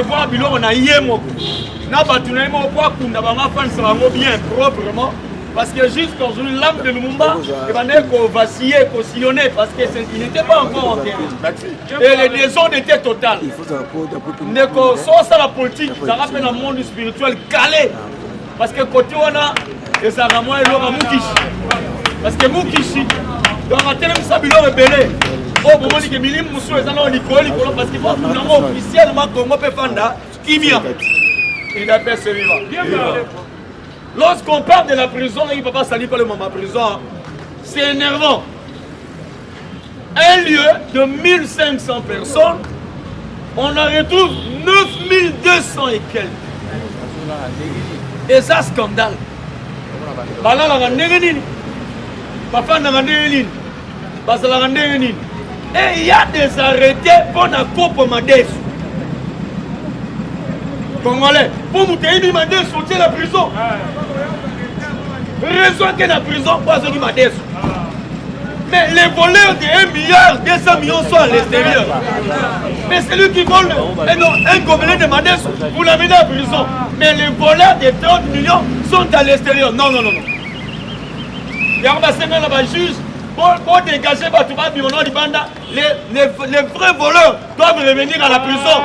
recevoir biloko na yemo na batuna yemo kwa kunda banga fansa bango bien proprement parce que jusqu'aujourd'hui l'âme de Lumumba il va vaciller, sillonner parce que il n'était pas encore enterré et le désordre était total. Neko so ça la politique ça rappelle un monde spirituel calé parce que côté on a et ça ramoi et l'ora Mukishi parce que Mukishi donc on a tellement ça biloko rebelle. Oh, bon, que Milim Moussou est dans l'école parce qu'il faut officiellement Congo peut fanda qui vient. Il a fait ce vivant. Lorsqu'on parle de la prison, il ne peut pas salir par le moment prison. C'est énervant. Un lieu de 1500 personnes, on en retrouve 9200 et quelques. Et ça, scandale. Bala la randérenine. Papa n'a randérenine. Basa la randérenine. Et il y a des arrêtés pour la coupe Madès. Congolais, pour nous tenir Madès, sortir la prison. Raison que la prison pour ceux qui Madès. Mais les voleurs de 1 milliard, 200 millions sont à l'extérieur. Mais c'est lui qui vole un gobelet de Madès, vous l'amenez à prison. Mais les voleurs de 30 millions sont à l'extérieur. Non, non, non, non. Il y a un juge. Pour dégager les vrais voleurs doivent revenir à la prison.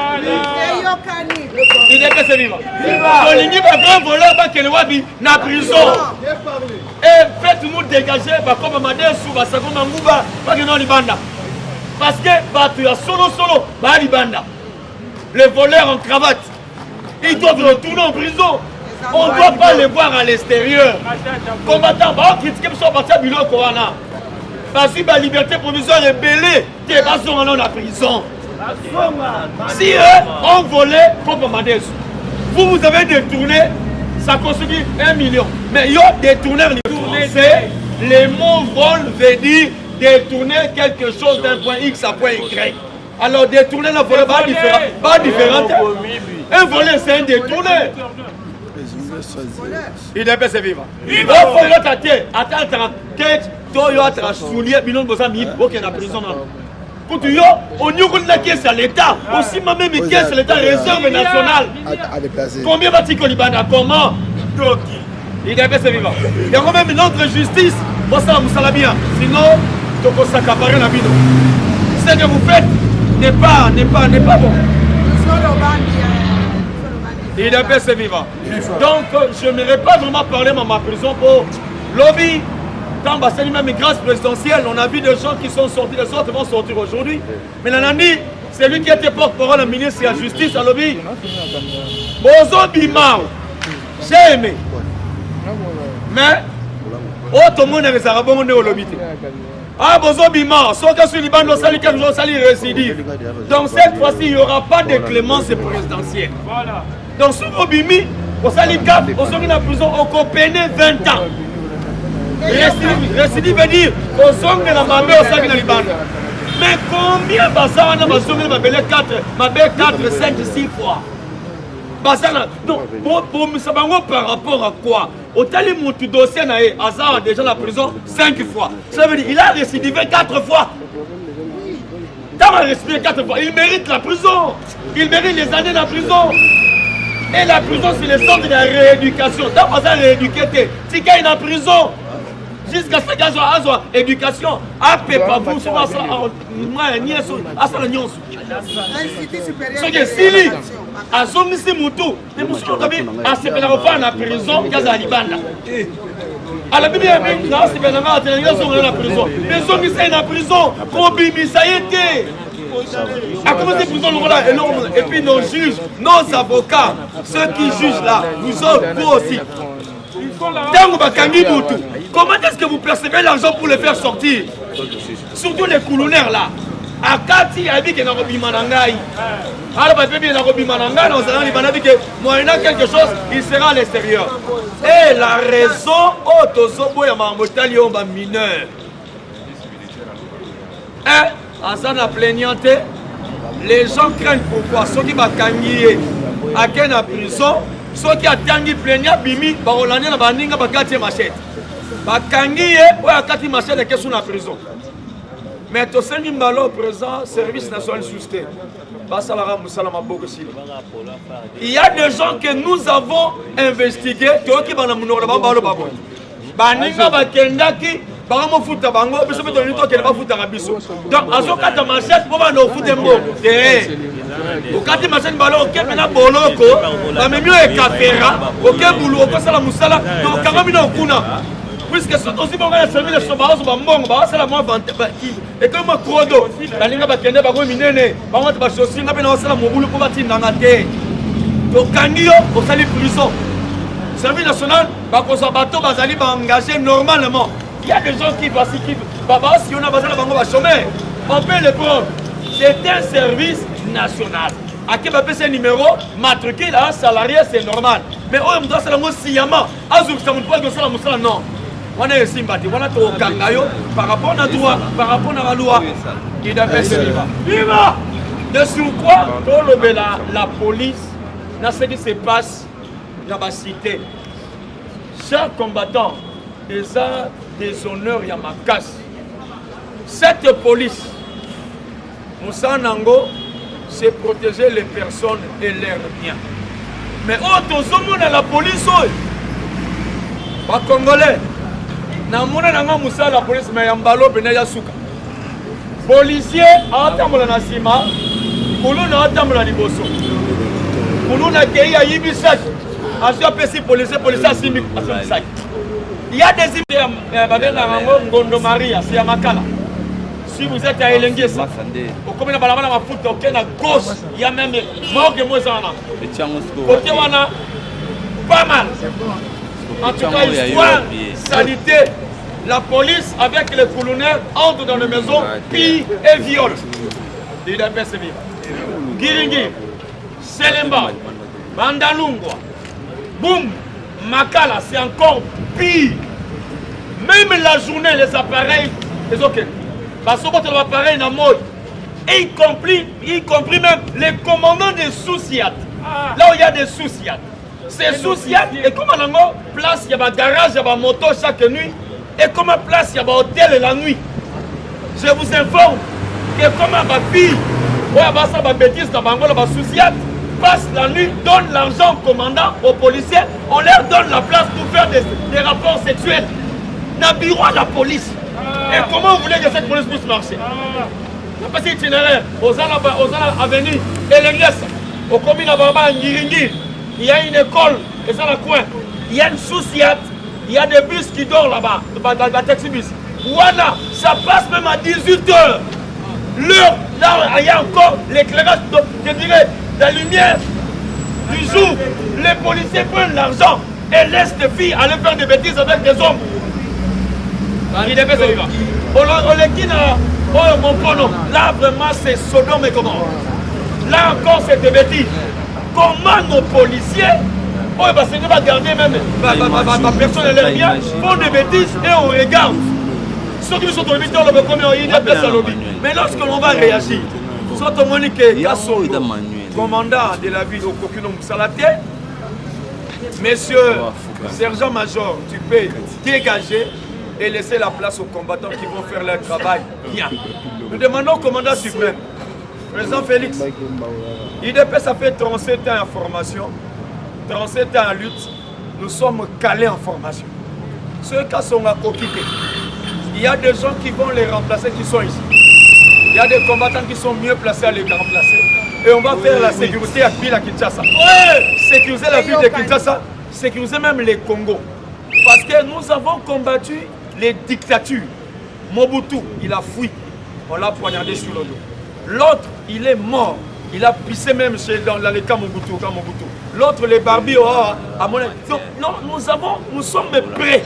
Il n'est pas ce vivant. Les vrais voleurs doivent la prison. Et faites-nous dégager comme Madessou, Basako Mangouba, parce que tu as solo, les voleurs en cravate, ils doivent retourner en prison. On ne doit pas les voir à l'extérieur. Combattants, critiquer sur partir du Corona. Parce que la liberté provisoire est belée, tu es pas dans la prison. Si eux ont volé comme Madès, vous avez détourné, ça constitue 1 million. Mais ils ont détourné, c'est les mots vol veut dire détourner quelque chose d'un point X à point Y. Alors détourner le volet pas différent. Un volet c'est un détourné. Il n'est pas vivant. Il faut attends, tu soulier, bilan de ok, la prison. Pour tu on y a la caisse à l'État, aussi même une caisse à l'État, réserve nationale. Combien va-t-il qu'on y bande? Comment? Il n'est pas vivant. Il y a quand même une autre justice, ça vous bien. Sinon, tu peux s'accaparer la vie. Ce que vous faites n'est pas bon. Il est pas vivant. Donc, je n'aimerais pas vraiment parler de ma prison pour lobby. Quand Bassani même grâce présidentielle, on a vu des gens qui sont sortis, les autres vont sortir aujourd'hui. Mais Nanani, c'est lui qui était porte-parole, le ministre de la Justice à lobby. Bozo Bimao, j'ai aimé. Mais, autre monde est resté au lobby. Ah, Bozo Bimao, sauf que sur Liban, on sali quelque chose, sali récidive. Donc, cette fois-ci, il n'y aura pas de clémence présidentielle. Voilà. Donc, sur Obimi, on sali cap, on sort dans la prison, on compéné 20 ans. Récidive veut dire qu'on songe dans ma mère au sein de Liban. Mais combien Bassana m'a sonné ma belle 4, 5, 6 fois? Bassana, non, pour me savoir par rapport à quoi? Au tali mon dossier a déjà la prison 5 fois. Ça veut dire qu'il a récidivé 4 fois. Tant qu'il a récidivé 4 fois, il mérite la prison. Il mérite les années de la prison. Et la prison, c'est le centre de la rééducation. Tant qu'on a rééduqué, si quelqu'un est en prison, jusqu'à ce qu'il y ait éducation, à pas vous, sur ça, moi, à ça, la nuance. Ce qui est Sili, à son ici, Moutou, les moussous, à ce qu'il a la prison, il y a la Libanda. À la Bible, il y a la prison. Mais ceux qui sont en prison, ça y était. À commencer prison et puis nos juges, nos avocats, ceux qui jugent là, vous autres, vous aussi. Comment est-ce que vous percevez l'argent pour les faire sortir? Surtout les coulonnaires là. À Kati, il y a dit qu'il y a un Robimanangaï. Alors, il y a un Robimanangaï, moyennant quelque chose, il sera à l'extérieur. Et la raison, mineur. Azana plaignante, les gens craignent pourquoi ceux qui va gagner à quelle prison, ceux qui attendent plaignant bimi, barolania na baninga 4e machette. Ba kangiye ou à 4e machette qui sont en prison. Mais tu sais que présent service national susté. Il y a des gens que nous avons investigués qui vont nous bango futa bango biso beto ni to kele ba futa biso donc azokata machette po ba no futa mbo eh okati machette balo okemena boloko ba memio e kafera okebulu okosala musala to kanga bino kuna puisque c'est aussi bon ga servir les sobaos ba mbongo ba sala mo vente ba ki et comme krodo balinga ba kende ba ko minene ba ngata ba chosi nga bena sala mobulu po ba tinanga te to kangio osali prison service national ba ko sa bato bazali ba engagé normalement. Il y a des gens qui passent, si on a besoin de chômer, on peut le prendre. C'est un service national. À qui va payer ce numéro, matricule à un salarié, c'est normal. Mais on doit se faire sciemment. Non. On est ici, on a tout kangayo par rapport à droit, par rapport à la loi. Il doit faire ce viva! De surcroît, la police, dans ce qui se passe dans la cité, chaque combattant, des honneurs ya makas. Cette police, Moussa Nango, c'est protéger les personnes et leurs biens. Mais autour de la police, les Congolais, Moussa la police, mais Yambalo Benaya Souka. Policier, Atambola Nasima, Moulouna Atambola Liboso. Moulouna Keya Yibisak, Asiapesi policier, policier Asimi, Asimisaki. Il y a des images Ngondo Maria, c'est à Makala. Si vous êtes à Elengue, au commun de Balabana, à gauche, il y a même mort de Mozana. Côté Wana, pas mal. En tout cas, histoire, salité, la police avec les colonels entrent dans les maisons, pillent et violent. Il a persévéré. Giringi, Selemba, Bandalungwa, boum, Makala, c'est encore pire. Même la journée, les appareils, les ok. Parce que les appareils dans mode, y compris même les commandants des sous-siat. Là où il y a des sous-siat. Ces sous-siat, et comme on a place, il y a un garage, il y a une moto chaque nuit. Et comme place, il y a un hôtel la nuit. Je vous informe que comme ma fille, il y a une bêtise dans la sous-siat, passe la nuit, donne l'argent au commandant, aux policiers, on leur donne la place pour faire des rapports sexuels. Dans le bureau de la police. Et comment vous voulez que cette police puisse marcher? Il n'y a pas d'itinéraire. Aux avenues, et l'église, au commune à Ngiringi, il y a une école, et ça le coin. Il y a une sous-siat, il y a des bus qui dorment là-bas, dans le taxi-bus. Voilà, ça passe même à 18h. L'heure, là, il y a encore l'éclairage, je dirais, la lumière du jour. Les policiers prennent l'argent et laissent des filles aller faire des bêtises avec des hommes. Il est fait ça. Mon pono, là vraiment c'est Sodome et comment. Là encore c'est des bêtises. Comment nos policiers, parce que va garder même ma personne et les biens, font des bêtises et on regarde. Ceux qui sont dans le milieu, on le premier, mais lorsque l'on va réagir, soit Monique Kassongo, commandant de la ville au Kokino Moussalate, monsieur sergent-major, tu peux dégager et laisser la place aux combattants qui vont faire leur travail bien. Nous demandons au commandant suprême, président Félix, IDP ça fait 37 ans en formation, 37 ans en lutte, nous sommes calés en formation. Ceux qui sont à occupés, il y a des gens qui vont les remplacer qui sont ici. Il y a des combattants qui sont mieux placés à les remplacer. Et on va faire la sécurité à Kinshasa. Sécuriser la ville de Kinshasa, sécuriser même les Congo. Parce que nous avons combattu les dictatures. Mobutu, il a fui. On l'a poignardé sur le dos. L'autre, il est mort. Il a pissé même dans les camps Mobutu. L'autre, les barbiers, à mon avis. Donc, non, nous sommes prêts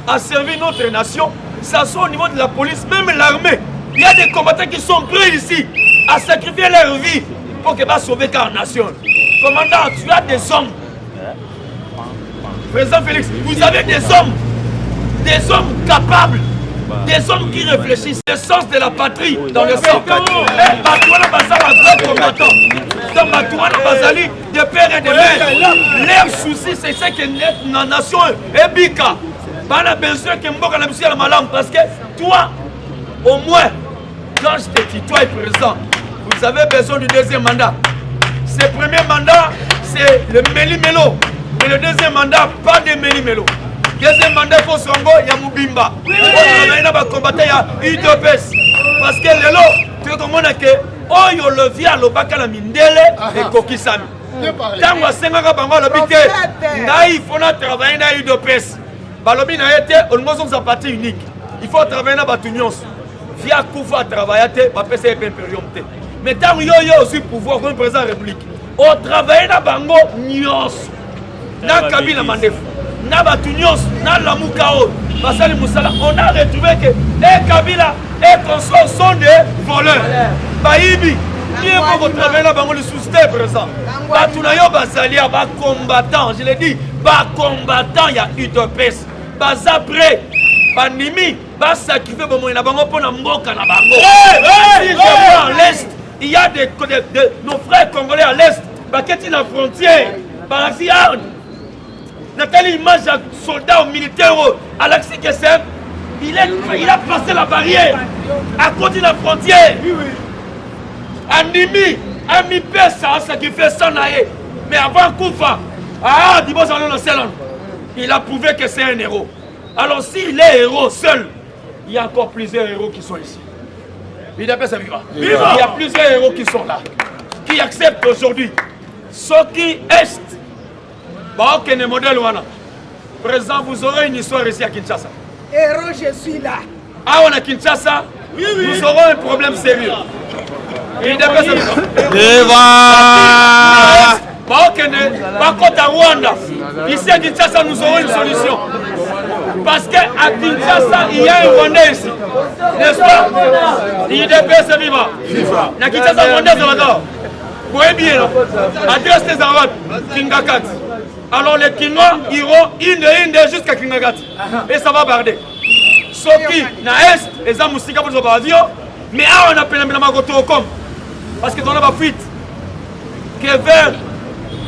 à servir notre nation. Ça soit au niveau de la police, même l'armée. Il y a des combattants qui sont prêts ici à sacrifier leur vie pour qu'ils va sauver la nation. Commandant, tu as des hommes. Président Félix, vous avez des hommes capables, des hommes qui réfléchissent, le sens de la patrie dans le sang. Batouana Bazala, vrai combattant. Donc Batouana Bazali, de père et de mère, leur souci c'est ce que la nation est bika. On a besoin que Mboka n'a pas la malam parce que toi, au moins, Georges Teti, toi est présent. Vous avez besoin du deuxième mandat. Ce premier mandat, c'est le Méli-Mélo. Mais le deuxième mandat, pas de Méli-Mélo. Deuxième mandat, il faut Songo, il y a Moubimba. Il y a combattant, il y a UDPS. Parce que Lélo, tu vois comment on a que Oyo le via le Bakala Mindele et Kokisami. Tant que Senga Bango l'habité, il faut travailler dans UDPS. Balobi n'a été, on nous a parti unique. Il faut travailler dans Batunions. Via Koufa travailler, pas passer impérium. Mais tant que yo aussi pouvoir comme président de la République, on travaille dans Bango Nyos. Dans Kabila Mandef, dans Batunions, dans la Moukao, Basali Moussala, on a retrouvé que les Kabila et Consort sont des voleurs. Baïbi, il faut travailler dans Bango le sous-sté présent. Batunayo Basalia, bas combattant, je l'ai dit, bas combattant, il y a UDPS. Bazapré, Bandimi, bas sacrifié, bon, il y a Bango pour la Mboka na Bango. Si je vois à l'Est, il y a nos frères congolais à l'Est, Baketi la frontière, Barazi Arne. Nathalie image à soldats militaires Alexis Kessem, il a passé la barrière à côté de la frontière. Andimi, Ami Pessa, ça qui fait ça naïe. Mais avant Koufa, il a prouvé que c'est un héros. Alors s'il est héros seul, il y a encore plusieurs héros qui sont ici. Il y a plusieurs héros qui sont là, qui acceptent aujourd'hui. Ceux qui est, aucun modèle wana. Présent, vous aurez une histoire ici à Kinshasa. Héros, je suis là. Ah, on a Kinshasa, nous aurons un problème sérieux. Il y a à Rwanda. Ici à Kinshasa, nous aurons une solution. Parce qu'à Kinshasa, il y a un Rwandais ici. N'est-ce pas? L'IDPS est vivant. Na Kinshasa, Rwandais, c'est là-dedans. Vous voyez bien, adresse les Arabes, Kingakat. Alors les Kinois iront une jusqu'à Kingakat. Et ça va barder. Soki, na Est, les Amoussika pour le avion. Mais on appelle la Magotorocom. Parce que dans la fuite, que vers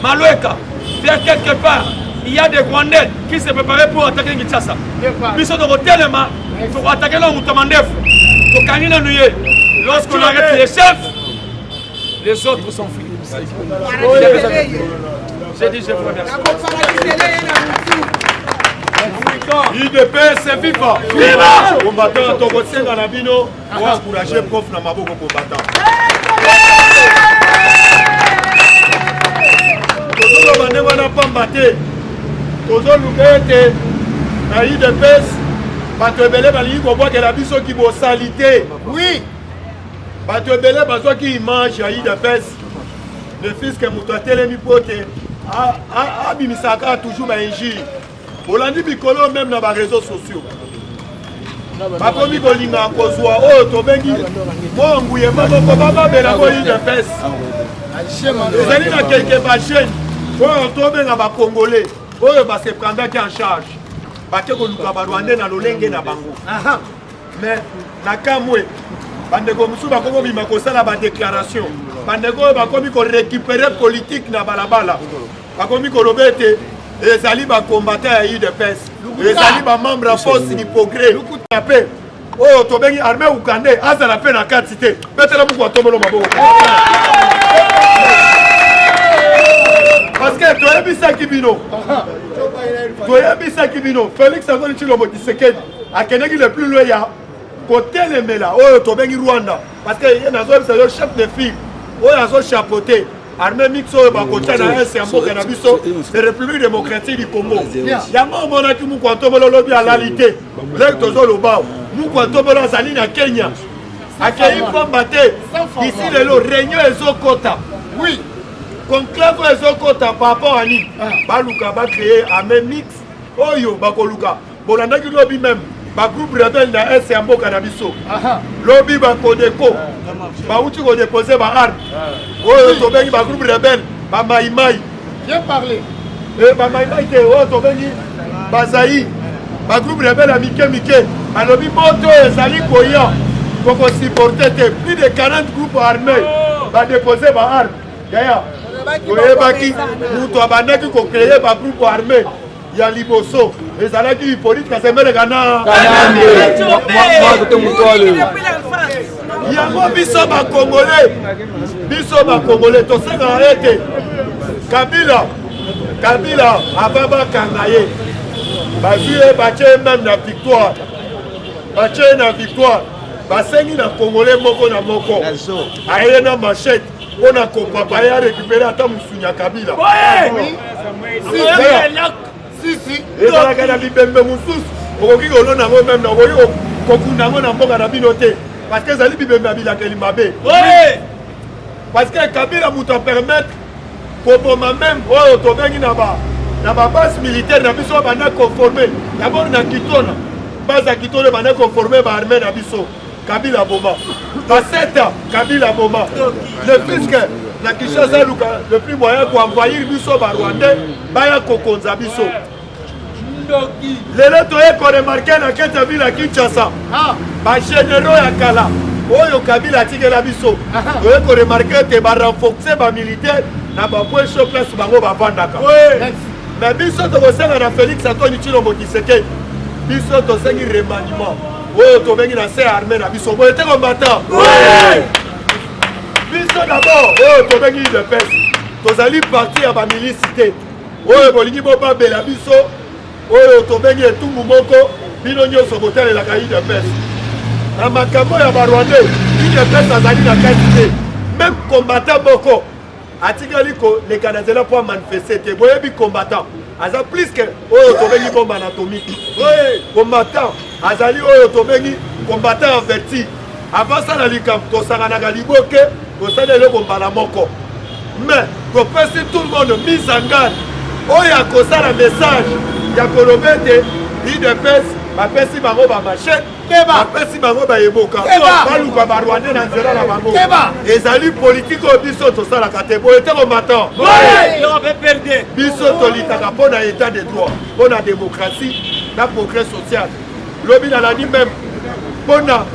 Maloueka, vers quelque part, il y a des Rwandais qui se préparaient pour attaquer Kinshasa. Puis ils ont tellement pour attaquer le Moutamandef. Pour Kanina Nouye. Lorsqu'on arrête les chefs, les autres sont flics. J'ai dit, je vous remercie. UDPS c'est viva. Viva! Combattant, Togosen dans la bino, pour encourager prof dans ma boko combattant. Tozo le bandé wana pambate. Tozo lugete na UDPS. Bato ebele bali ko bois que la biso qui bo salité. Oui. Bato ebele bazo qui mange à UDPS. Le fils que muto telemi pote a bimisaka toujours ba injure. Olandi bikolo même dans les réseaux sociaux. Bakomi kolinga kozwa o tobengi mo nguye maboko baba bela ko UDPS. Ezali na quelque chaîne pour tobenga ba congolais oyo ba se prendre en charge. Bake ko luka ba Rwanda na lolenge na bango. Mais na kamwe bandeko musu bakomo bima kosala ba déclaration. Bandeko bakomi ko récupérer politique na balabala. Bakomi ko lobete les alliés combattants à UDPS, les alliés membres de la force du progrès, la paix. Oh, Tobengi armée ougandais, à la paix dans 4 cités. Peut-être que vous avez tomber le mabo. Parce que tu as vu ça qui bino. Tu as vu ça qui bino. Félix Antoine Tshilombo Tshisekedi, à Kenegi le plus loyal, côté les Mela, oh, Tobengi Rwanda. Parce que il y a un chef de file, oh, il y a un chapeauté. Armée mixo bakocha na SMO Canabiso, c'est République démocratique du Congo. Yama mona ki mukwanto bolo lobi à l'alité. Lek tozo lobao. Mukwanto bolo zali na Kenya. Akei combattre ici le lo réunion ezokota. Oui. Conclave ezokota par rapport à ni. Baluka ba créer armée mix. Oyo bakoluka. Bolanda ki lobi même. Ba groupe rebelle na SMO Canabiso. Lobby ba Kodeko. Ba uti ko déposer ba arme. Oh, Tobengi ba groupe rebelle, ba Maïmaï. Bien parlé. Ba Maïmaï te oh Tobengi ba Zaï. Ba groupe rebelle Mike. Ba lobby moto ezali koya. Pour supporter plus de 40 groupes armés. Ba déposer ba arme. Yaya. Oyebaki muto abandaki ko créer ba groupe armé. Ya liboso ezalaki politique kasemele kana yango biso bakongole tosengaka ete kabila ava bakanga ye bazwi ye batie même na victoire basengi na congolais moko na moko aye na machete mpona kopapa ye arécupere ata mosunya ya kabila ezalaka na bibembe mosusu okoki kolona yango meme okoki kokunda yango na mboka na bino te parce que ezali bibembe ya bilakeli mabe parce que kabila moto apermettre koboma meme oyo tobengi na babase militaire na biso banda conforme d'abord na kitona base ya kitona banda conforme baarmée na biso kabila boma baseta kabila boma le fisque na Kinshasa luka le plus moyen koenvahir biso barwandais baya kokonza biso lelo toye koremarke na kete ya ville ya Kinshasa bagénéraux ya kala oyo kabila atikela biso toye koremarke ete barenforce bamilitaire na bapoint chaud place bango bavandaka mais biso tokosenga na Félix Antoine Tshilombo Tshisekedi biso tosengi remaniement oyo tobengi na se armée na biso boye te combattant biso d'abord oyo tobengi UDPS tozali parti ya bamilisi te oyo bolingi bobabela biso oyo tobengi etumbu moko bino nyonso botalelaka UDPS na makambo ya barwandais UDPS azali na kati te même combattant moko atikali koleka na nzela mpo amanifeste te boyebi combattant aza plus que oyo tobengi bombe anatomique combattant azali oyo tobengi combattant averti avasala likambo tosanganaka liboke tosala eloko mbala moko mais topesi tout le monde mise en garde oyo akosala message ya koloba ete UDPS bapesi bango bamachete bapesi bango bayeboka baluka barwandais na nzela na bango ezali politike oyo biso tosalaka te boye te komatan biso tolitaka mpo na état de droit mpo na démocratie na progrès social lobi nalandi meme mpo na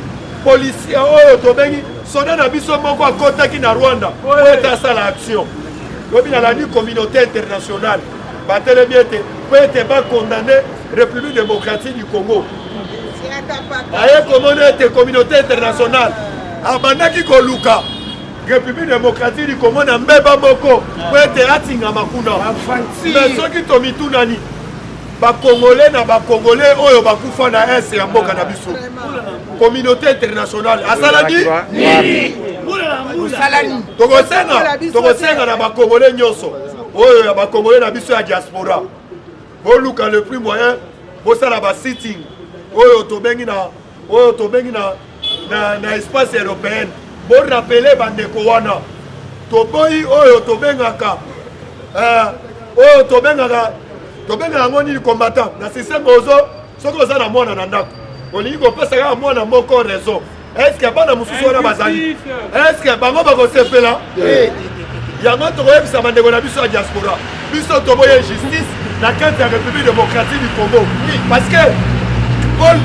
policier oyo tobengi soda na biso moko akotaki na Rwanda po ete asala action lobi nalandi communauté internationale batelemi ete po ete bakondamne République démocratique du Congo aye komona ete communauté internationale abandaki koluka République démocratique du Congo na mbeba moko po ete atingama kuna mais soki tomitunani bakongolais na bakongolais oyo bakufa na ese ya mboka na biso communauté internationale asalaki tokosenga na bakongolais nyonso oyo ya bakongolais na biso ya diaspora boluka le plus moyen bosala basitting oyo tobengi na espace européenne borapele bandeko wana toboyi oyo tobengaka yango nini combattant na système soki oza na mwana na ndako olingi kopesa kaka mwana moko raison estce bana mosusu wana bazali estce bango bakosepela yango tokoyebisa bandeko na biso ya diaspora biso toboye justice na kati ya République démocratique du Congo parce que Paul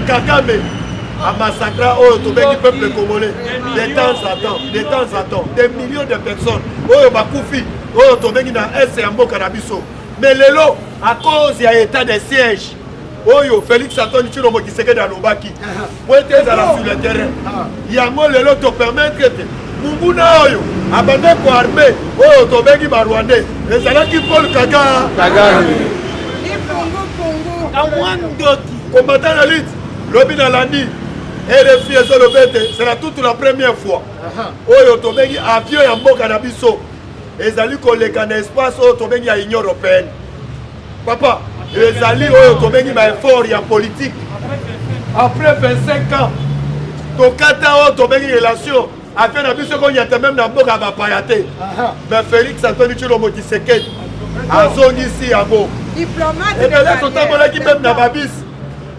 Kagame a massacré oyo tobengi peuple congolais de temps en temps des millions de personnes oyo bakufi oyo tobengi na ese ya mboka na biso mais lelo à cause ya état de siège oyo Félix Antoine Tshilombo Tshisekedi alobaki po ete ezala sur le terrain yango lelo topermettre ete munguna oyo abande koarme oyo tobengi barwandais ezalaki Paul Kagame combattant na lutte lobi na landi RFI ezoloba ete c'est la toute la première fois oyo tobengi avion ya mboka na biso ezali koleka na espace oyo tobengi ya Union européenne papa ezali oyo tobengi ba effort ya politique après 25 ans tokata oyo tobengi relation afin na biso konyata même na mboka bapaya te mais Félix Antoine Tshilombo Tshisekedi azongisi yango ebele totambolaki même na babisi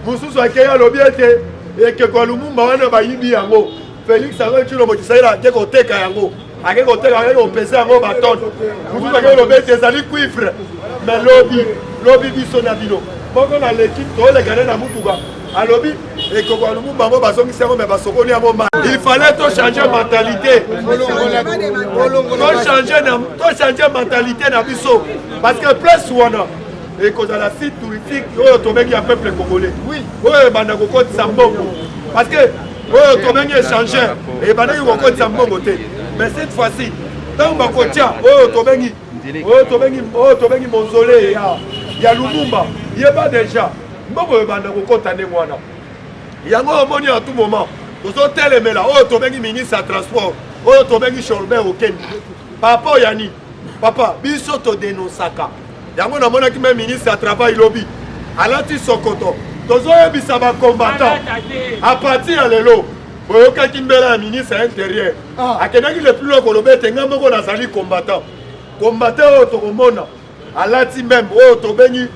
mosusu akei alobi ete ekeko ya Lumumba wana bayibi yango Félix Antoine Tshilombo Tshisekedi ake koteka yango ake koteka ake kopesa yango batone mosusu ake olobi ete ezali cuivre mais lobi biso na bino moko na l'équipe tolekane na mutuka alobi ekoko ya Lumumba yango bazongisi yango mais basokoli yango ma il fallait changer mentalité changer mentalité na biso parce que place wana ekozala site touristique oyo tobengi ya peuple congolais oyo ebanda kokotisa mbongo parce que oyo tobengi échangeur ebandaki kokotisa mbongo te mais cette fois-ci ntango bakotia oyo tobengi mozole ya lumumba yeba déjà mbongo ebanda kokota ndenge wana yango omoni à tout moment tozotelemela oyo tobengi ministre ya transport oyo tobengi Chorbert Okendi papa yani papa biso todenosaka yango namonaki me ministre ya travail lobi alati sokoto tozoyebisa bacombattant à partir ya lelo boyokaki mbela ya ministre ya intérieur akendaki le plus loin koloba ete nga moko nazali combattant oyo tokomona alati meme oyo tobengi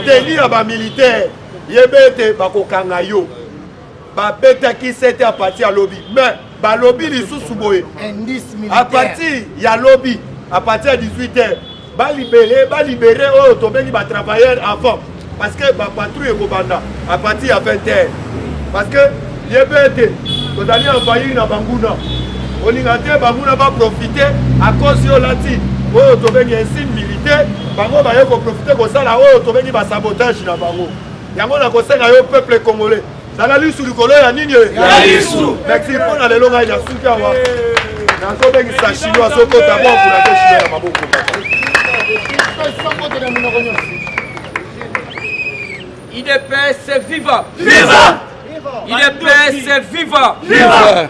teni ya bamilitaire yebe ete bakokanga yo babetaki sete a partir ya lobi mais balobi lisusu boye a partir ya lobi a partir ya 18h balibere oyo tobengi batravailleur avant parce que bapatrouille ekobanda a partir ya 20h parce que yebe ete tozali envahir na banguna olinga te banguna baprofite à cause yo lati oyo tobengi insigne militaire bango baye koprofite kosala oyo tobengi basabotage na bango yango na kosenga yo peuple congolais zala lisu likolo ya nini merci mpona lelo ngai nasuki awa nazobengisa chinois azokota mwakuna te chinois ya maboko IDPS viva! Viva! IDPS viva! Viva!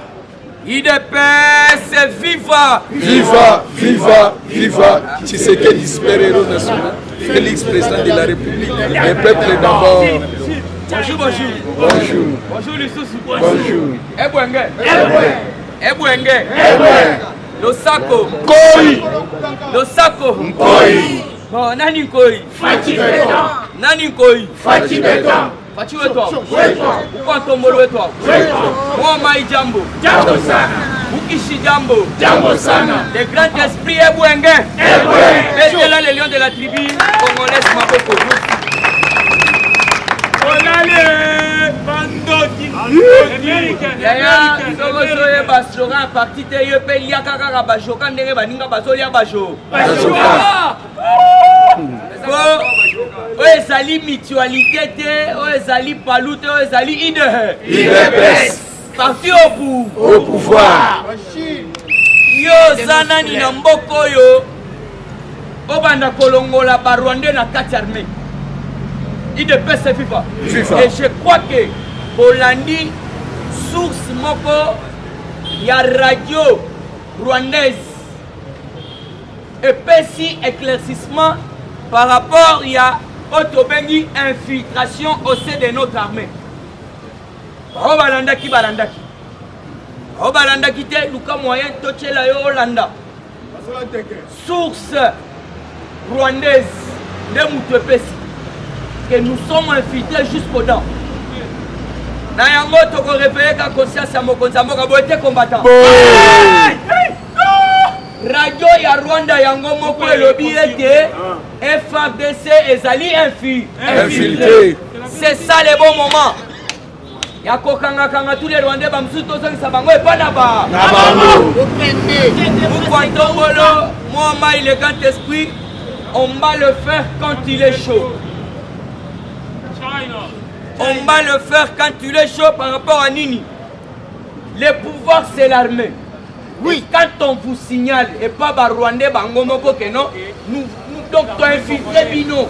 IDPS viva! Viva! Viva! Viva! Tshisekedi super-héros national, Félix président de la République, le peuple d'abord. Bonjour, bonjour. Bonjour. Bonjour les sous. Bonjour. Ebwenge. Ebwenge. Losako. Koi. Losako. Koi. Bon, nani koi? Fachi Beton. Nani koi? Fachi Beton. Fachi weto. Ukwa tombolo weto. Mwa mai jambo. Jambo sana. Ukishi jambo. Jambo sana. Le grand esprit Ebwenge. Ebwenge. Et là le lion de la tribu congolaise Maboko. Olale bandoki yaya soko soye basoka a partir te yo mpe liaka kaka bajoka ndenge baninga bazolia bajo oyo ezali mutualité te oyo ezali palu te oyo ezali IDPS parti au pouvoir yo oza nani na mboka oyo obanda kolongola barwandais na kati armée IDPS viva. Et je crois que Bolandi, source moko, il y a radio rwandaise. Et petit éclaircissement par rapport il y a Otobengi infiltration au sein de notre armée. Balandaki. Balandaki te luka moyen tochela yo Hollanda. Source rwandaise de Moutepesi. Que nous sommes infiltrés jusqu'aux dents. Na yango toko réveiller ka conscience ya mokonzi mboka boete combattant. Radio ya Rwanda yango moko elobi ete FARDC ezali infiltré. C'est ça le bon moment. Ya kokanga tous les Rwandais ba msuto tozongisa bango epana ba. Na bango. Mukwantongolo, moi il est grand esprit, on va le faire quand il est chaud. On va le faire quand il est chaud par rapport à Nini. Le pouvoir c'est l'armée. Oui. Et quand on vous signale, et pas par Rwandais, Bangomoko, que non, nous donc infiltré Bino.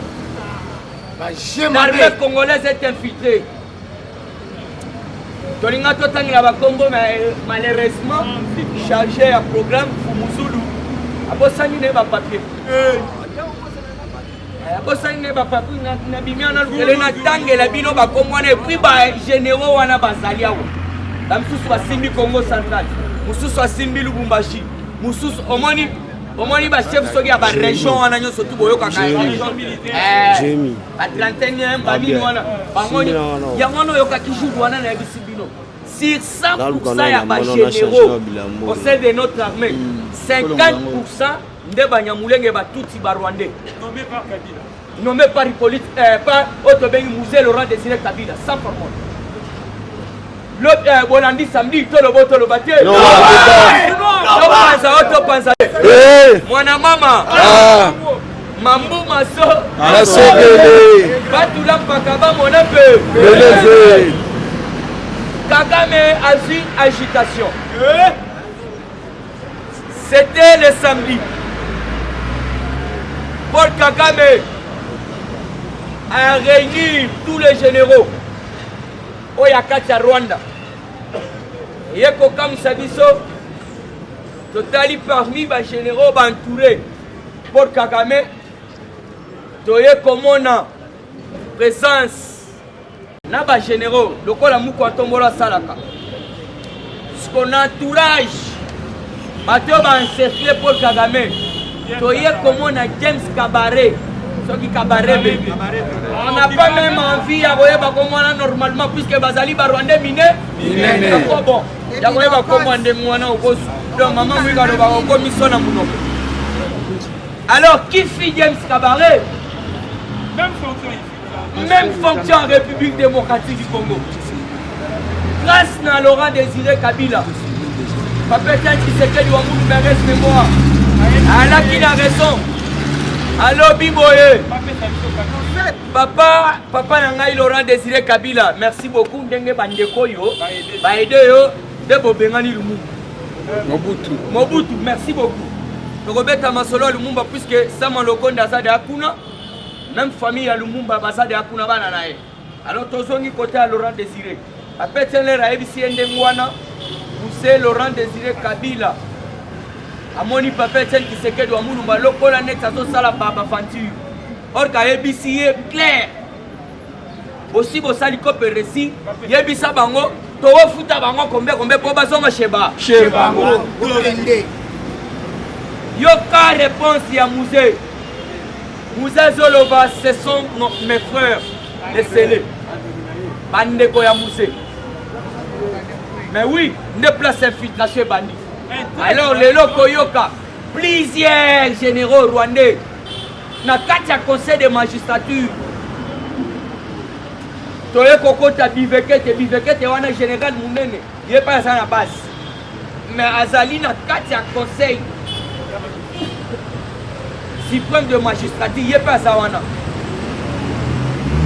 L'armée congolaise est infiltrée. Tolinga Totangi la Congo, mais malheureusement, chargé un programme Fumuzulu. Abosani n'est pas papier. Bosangé ba papu na bimiana lukele na tangela bino ba komwana et puis ba généraux wana bazalia wa ba mususu ba simbi Congo central mususu ba simbi Lubumbashi mususu omoni ba chef soki ya ba région wana nyoso tu boyoka ka région militaire ba trentaine ba bino wana bangoni yangono yoka kijuru wana na bisibino sur 100% ya ba généraux au sein de notre armée 50% de Banyamulenge Batuti Barwandais. Nommé par Hippolyte, par Otobengi Musée Laurent Désiré Kabila, sans formule. L'autre, Bolandi samedi, tout le boto le bâti. Non, Panza. Mwana mama. Mambu Maso. Batula Pakaba Monape. Kagame a eu une agitation. C'était le samedi. Paul Kagame a réuni tous les généraux au Yakatia Rwanda. Yeko comme Sabiso, totali parmi les généraux entourés Paul Kagame. Toye komona présence na ba généraux lokola Mukwatombola Salaka. Son entourage Mathieu va encercler Paul Kagame. Toye komona James Kabaré. Soki Kabaré. On n'a pas même envie à voir comment normalement puisque Bazali Barwande miné. Bon. Ya voye ba komande mwana okosu. Donc maman oui ka lo ba kommission na munoko. Alors qui fit James Kabaré? Même fonction en République démocratique du Congo. Grâce à Laurent Désiré Kabila. Papa Tshisekedi wa Mungu Beres mémoire. Allah qui a raison. Allo Biboye. Papa Nangai Laurent Désiré Kabila. Merci beaucoup. Ndenge bandeko yo. Ba aider yo de bobengani Lumumba. Mobutu, merci beaucoup. Robeta Masolo Lumumba puisque Samuel Lokonda za de Akuna. Même famille à Lumumba basa de Akuna bana nae. Alors tozongi côté à Laurent Désiré. Après tele ra ebisi ndengwana. Poussé Laurent Désiré Kabila. Amoni papa Tshisekedi wa Mulumba lokola net azo sala baba fantu. Or ka ebisi clair. Aussi bo sali ko peresi yebisa bango to futa bango kombe po bazonga sheba. Bango. Yo ka réponse ya musée. Musée Zoloba, ce sont mes frères, les scellés. Bandeko ya musée. Mais oui, ne place infiltration bandit. Alors, les locaux yoka, plusieurs généraux rwandais, na katia conseil de magistrature. Toye kokota bivekete wana général munene, yé pas ça na base. Mais azali na katia conseil suprême de magistrature, il n'y a pas ça.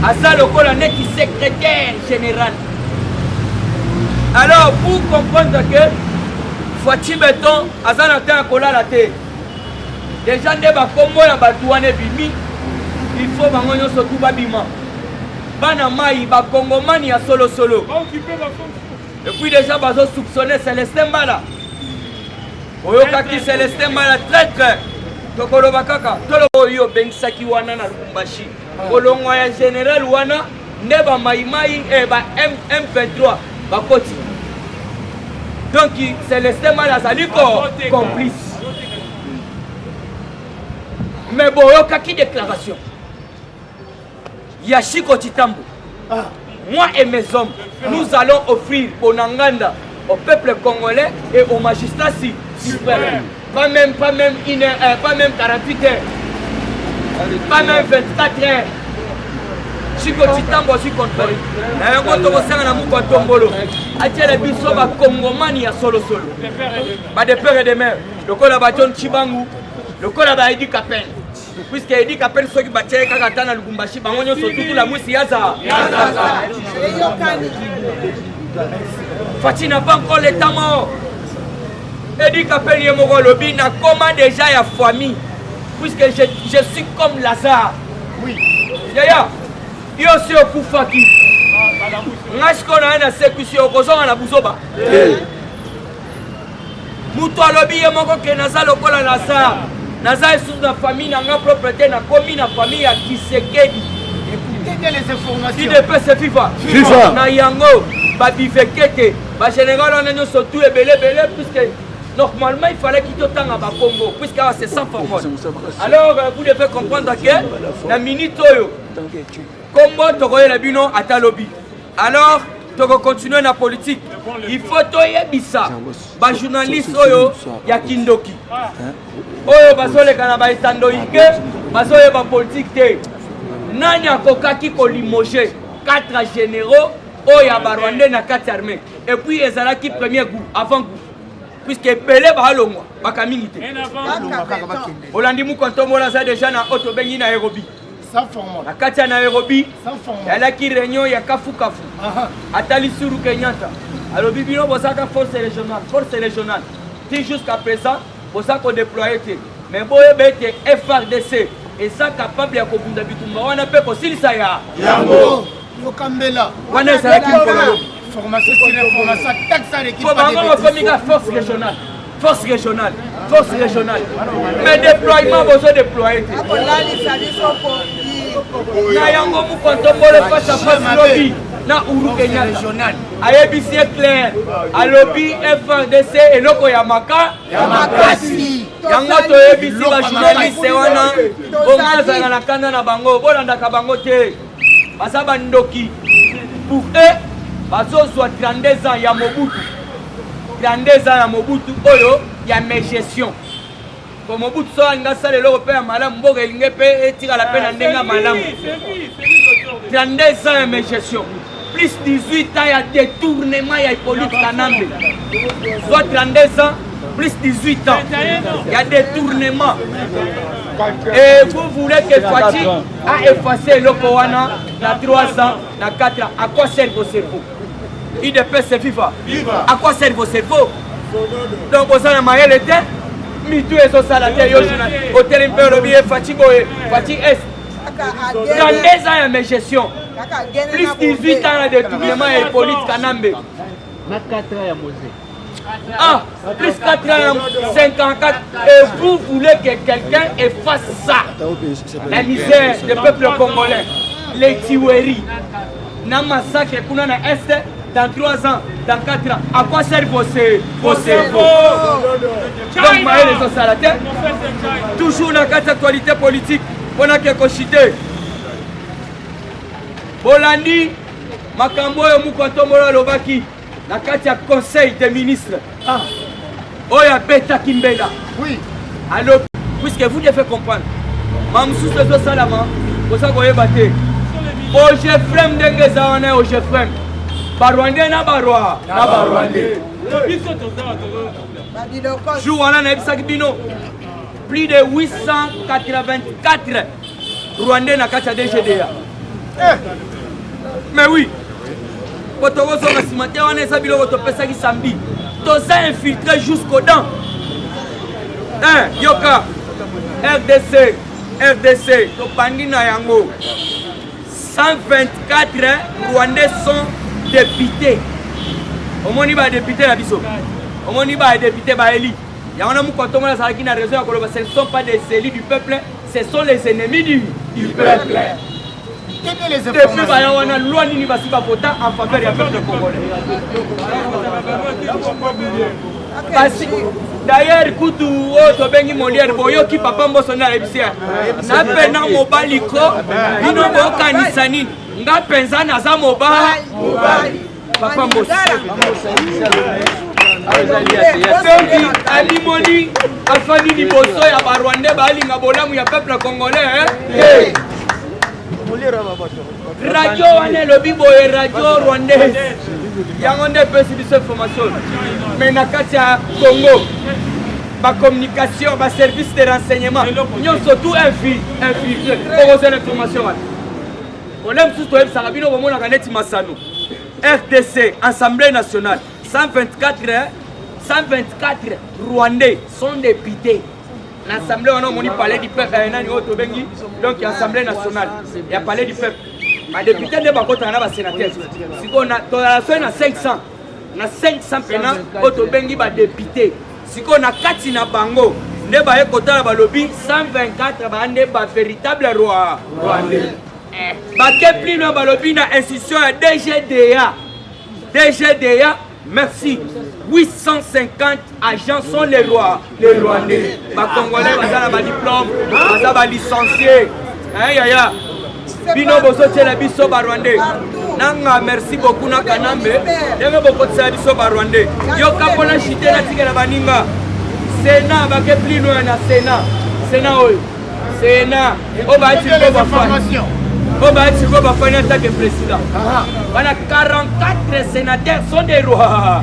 Asa lokola neki secrétaire général. Alors, pour comprendre que Fati Beton, Asa n'a kola la terre. Déjà, ne va kombo ya batouane bimi, il faut bangonyo sotou babima. Bana mai, ba kongomani ya solo. Et puis déjà, bazo soupçonner Célestin Mbala. Oyoka ki Célestin Mbala traître. Tokolo bakaka tolo yo bengsaki wana na Lubumbashi kolongo ya général wana neba maimai ba M23 bakoti. Donc Célestin Malazali complice. Mais bon yoka ki déclaration Yashiko Chitambo. Moi et mes hommes, nous allons offrir au Nanganda, au peuple congolais et aux magistrats suprêmes. Pas même 1 heure, pas même 48 heures, pas même 24 heures. Chico Chitambo, je suis contre. De père et de mère. Le col a John Chibangu, le col a Edi Kapen. Puisque Edi Kapen, ceux qui battent Kakatana Lubumbashi, Bangonio sont tout la mousse Yaza. Fati n'a pas encore l'état mort. Edi Kapen Yemoro Lobi n'a comment déjà ya famille. Puisque je suis comme Lazare. Oui. Yaya, yo si okufaki. Ngasko na na sécurité okozonga na buzoba. Muto alobi yemoko ke naza lokola Lazare. Naza sous la famille nanga propriété na komi na famille ya Kisekedi. Écoutez les informations. Qui dépêche c'est FIFA. Na yango ba bifekete, ba général on a surtout belé puisque normalement il fallait qu'il te tanga ba Congo puisque c'est sans formule. Alors vous devez comprendre que la minute oyo Congo tokoye la bino atalobi. Alors tu vas continuer la politique. Il faut toyebisa ba journaliste oyo ya Kindoki. Oyo basole kana ba estandoike, basoye ba politique te. Nani akokaki ko limoger 4 généraux oyo Barwandais na 4 armées. Et puis ezalaki premier goût avant goût. Puisque Pelé va longwa bakamingité. Olandi Mukwatombola ça déjà na auto bengi na Nairobi. Sans format. Na kati ya Nairobi. Sans format. Elle qui réunion ya kafu kafu. Atali Suru Kenyatta. Alors bibino bosaka force régionale. Ti jusqu'à présent bosaka déployer. Mais boye bete FRDC et ça capable ya kobunda bitumba wana pe ko silisa ya. Yango. Yokambela. Wana ça qui pour formation sur l'information taxe à l'équipe. Faut vraiment communiquer force régionale. Force régionale. Mais déploiement besoin déployer. Na yango mu kontombole face à face lobby na Uhuru Kenyatta. Ayebisi clair. A lobby FRDC et loko ya makasi. Yango to yebisi ba journaliste wana. Bonga na kanda na bango, bolanda ka bango te. Basa bandoki. Pour eux, bazozwa 32 ans ya Mobutu. 32 ans ya Mobutu oyo ya mes gestion. Pour Mobutu so nga sale lo pe malamu mboka elinge pe etika la peine ndenga malamu. 32 ans ya mes gestion. Plus 18 ans ya détournement ya Hippolyte Kanambe. Soit 32 ans plus 18 ans. Il y a détournement. Et vous voulez que Fati a effacé le Kowana dans 3 ans, dans 4 ans. À quoi sert vos cerveaux? IDP c'est FIFA. À quoi sert vos cerveaux? Donc vous avez maillé le thé. Mitou et Sosalate, Hôtel Impérial Lobby, Fati Est. 32 ans de gestion. Plus 18 ans de détournement et Hippolyte Kanambe. 4 ans à Mosée. Ah, plus 4 ans, 54. Et vous voulez que quelqu'un efface ça? La misère du peuple congolais, les tueries, le massacre qu'on a dans l'Est, dans 3 ans, dans 4 ans. À quoi servent vos cerveaux? Donc, Maël les Osalate, toujours dans cette actualité politique, on a quelque chose. Bolandi, Makambo et Mukotomora Lobaki. La carte du conseil des ministres. Oya Beta Kimbeda. Oui. Alors, puisque vous devez comprendre, Mamsous le Salama, vous savez battre. Au Jeffrem Dengezawane, au Jeffrem. Barwande na Barwa. Na Barwande. Jouana na Ebsakbino. Plus de 884 Rwandais na carte de DGDA. Mais oui. Quand on a ce matin, on est habillé au Pesa qui samedi. Tout ça infiltré jusqu'aux dents. Yoka, RDC, Topandi Nayango. 124 Rwandais sont députés. Au moins, il va député la biso. Au moins, il va député Baeli. Il y a un homme qui a raison. Ce ne sont pas des élus du peuple, ce sont les ennemis du peuple. Depuis on a loi ni va voter en faveur du peuple congolais. D'ailleurs, écoute, tu bengi Molière, boyo qui papa mboso na lebisia. Na pena mobali ko, bino bo kanisani. Nga penza na za mobali. Papa mboso. Donc, alimoni, afani ni boso ya Barwandais bali nga bolamu ya peuple congolais. Radio wane lobi boye radio rwandaise yango nde pesi biso information mais na kati ya Congo ba communication ba service de renseignement nyonso tout infiltré pour oser l'information wana problème tout toyeb sarabino bomona kaneti masano RDC Assemblée nationale 124 Rwandais sont députés. L'Assemblée, on a parlé du peuple, donc l'Assemblée nationale, il a parlé du peuple. Les députés ne sont pas sénateurs. Si on a 500, on a 500 pénals, on a des députés. Si on a 4 na bango, on a lobby 124, on a des véritables rois. Plus loin, on a l'institution DGDA. Merci. 850 agents sont les rois, les Rwandais. Les Congolais, ils ont un diplôme, ils ont un licencié. Bino boso tela biso Rwandais. Nanga merci beaucoup na Kanambe. Denge boko tela biso Rwandais. Yo kapona chite na tigela baninga. Sénat ba ke plus loin na Sénat. Sénat oyo. Sénat. O ba ti ko ba formation. On va être en tant que président. Voilà 44 sénateurs sont des rois.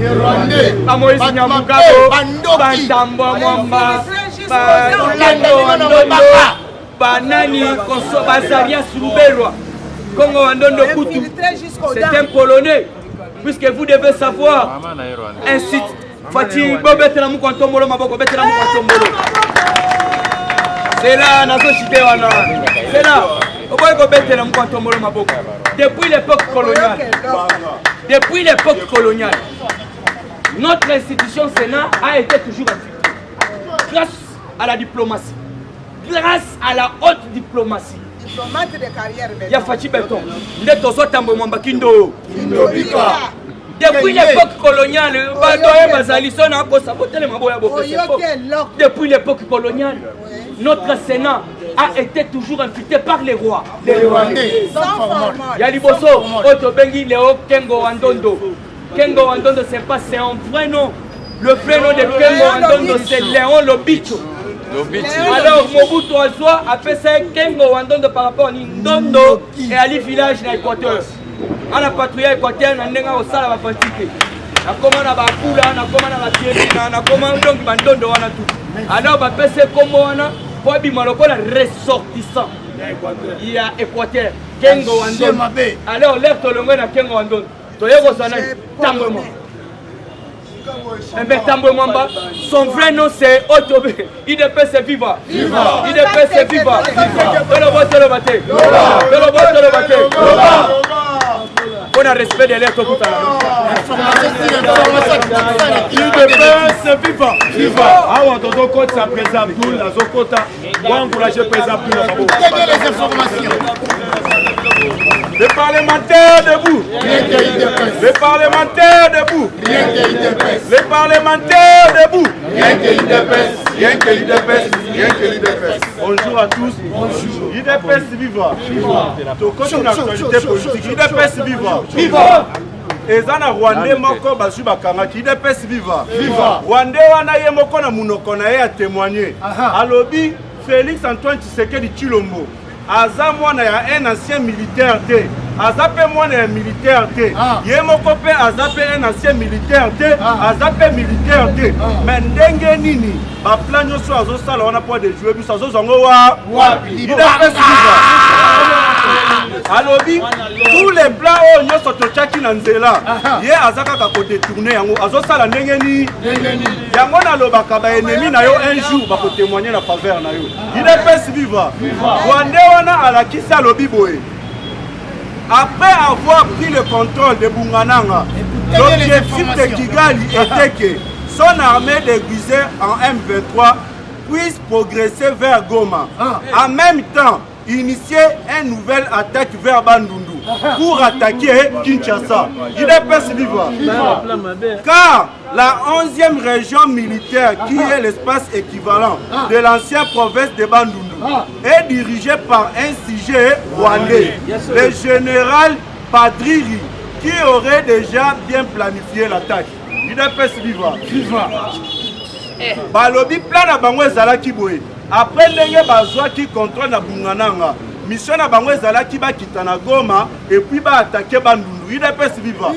Moïse Nyamugabo, Bantambo Mwamba, banani konso bazaria Lubelwa Congo Wandondo Kutu. C'est un Polonais, puisque vous devez savoir. Ainsi, Fatih Bobetela Mukontomolo Maboko Betela Mukontomolo. C'est là, Nazo Chitewana. C'est là. Depuis l'époque coloniale. Depuis l'époque coloniale. Notre institution Sénat a été toujours active. Grâce à la diplomatie. Grâce à la haute diplomatie. Diplomate de carrière. Il y a Fatih Beton. Il est aux autres Mwamba Kindo. Depuis l'époque coloniale, depuis l'époque coloniale, notre Sénat a été toujours infiltré par les rois. Les Rwandais. Yaliboso, Otobengi, Léo, Kengo Wandondo. Kengo Wandondo, c'est un vrai nom. Le vrai nom de Kengo Wandondo, c'est Léon Lobicho. Alors, Mobutu Azwa a fait ça Kengo Wandondo par rapport à Ndondo et Ali Village dans l'Équateur. À la patrouille équatorienne, on a au sala va fatiguer. Na comment na bakula, na comment na batieli, na comment donc bandondo wana tout. Alors ba pese comme wana, pour bima lokola ressortissant. Il y a Équateur, Kengo Wandondo. Alors l'air tolongo na Kengo Wandondo. Toyego sana tambwemo. Mais Tambwemamba, son vrai nom c'est Otobe. IDPS Viva. IDPS Viva. On a respect de l'air tout à IDPS Viva. Viva. Ah, on doit compter sa présence. Nous, la Zokota. On encourage présence. Les informations. Les parlementaires debout. Les parlementaires debout. Les parlementaires debout. Bonjour à tous. Bonjour. IDPS Viva. Côté une actualité politique. IDPS Viva. Viva. Ezana Rwandais moko basu bakangaki IDPS Viva. Viva. Rwandais wana ye moko na munoko na ye a témoigné. Alobi Félix Antoine Tshisekedi Tshilombo. Aza mwana ya un ancien militaire te. Aza pe mwana ya militaire te. Ye moko pe aza pe un ancien militaire te. Aza pe militaire te. Mais ndenge nini ba plan nyonso azo sala wana po de jouer biso azo zongo wa IDPS Viva. Alobi tous les plans o nyonso tochaki na nzela. Ye aza kaka ko détourner yango azo sala ndenge ni yango na lobaka ba ennemi na yo un jour ba ko témoigner na faveur na yo. IDPS Viva. Rwandais wana alakisi alobi boye. Après avoir pris le contrôle de Bungananga, l'objectif de Kigali était que son armée déguisée en M23 puisse progresser vers Goma. En même temps, initier une nouvelle attaque vers Bandundu pour attaquer Kinshasa. IDPS Viva. Car la 11e région militaire, qui est l'espace équivalent de l'ancienne province de Bandundu, est dirigée par un sujet rwandais, le général Padriri, qui aurait déjà bien planifié l'attaque. IDPS Viva. Balobi plan na bango ezalaki boye. Après ndenge bazwa qui contrôle na Bungananga, mission na bango ezalaki bakita na Goma et puis ba attaquer Bandundu. IDPS Viva.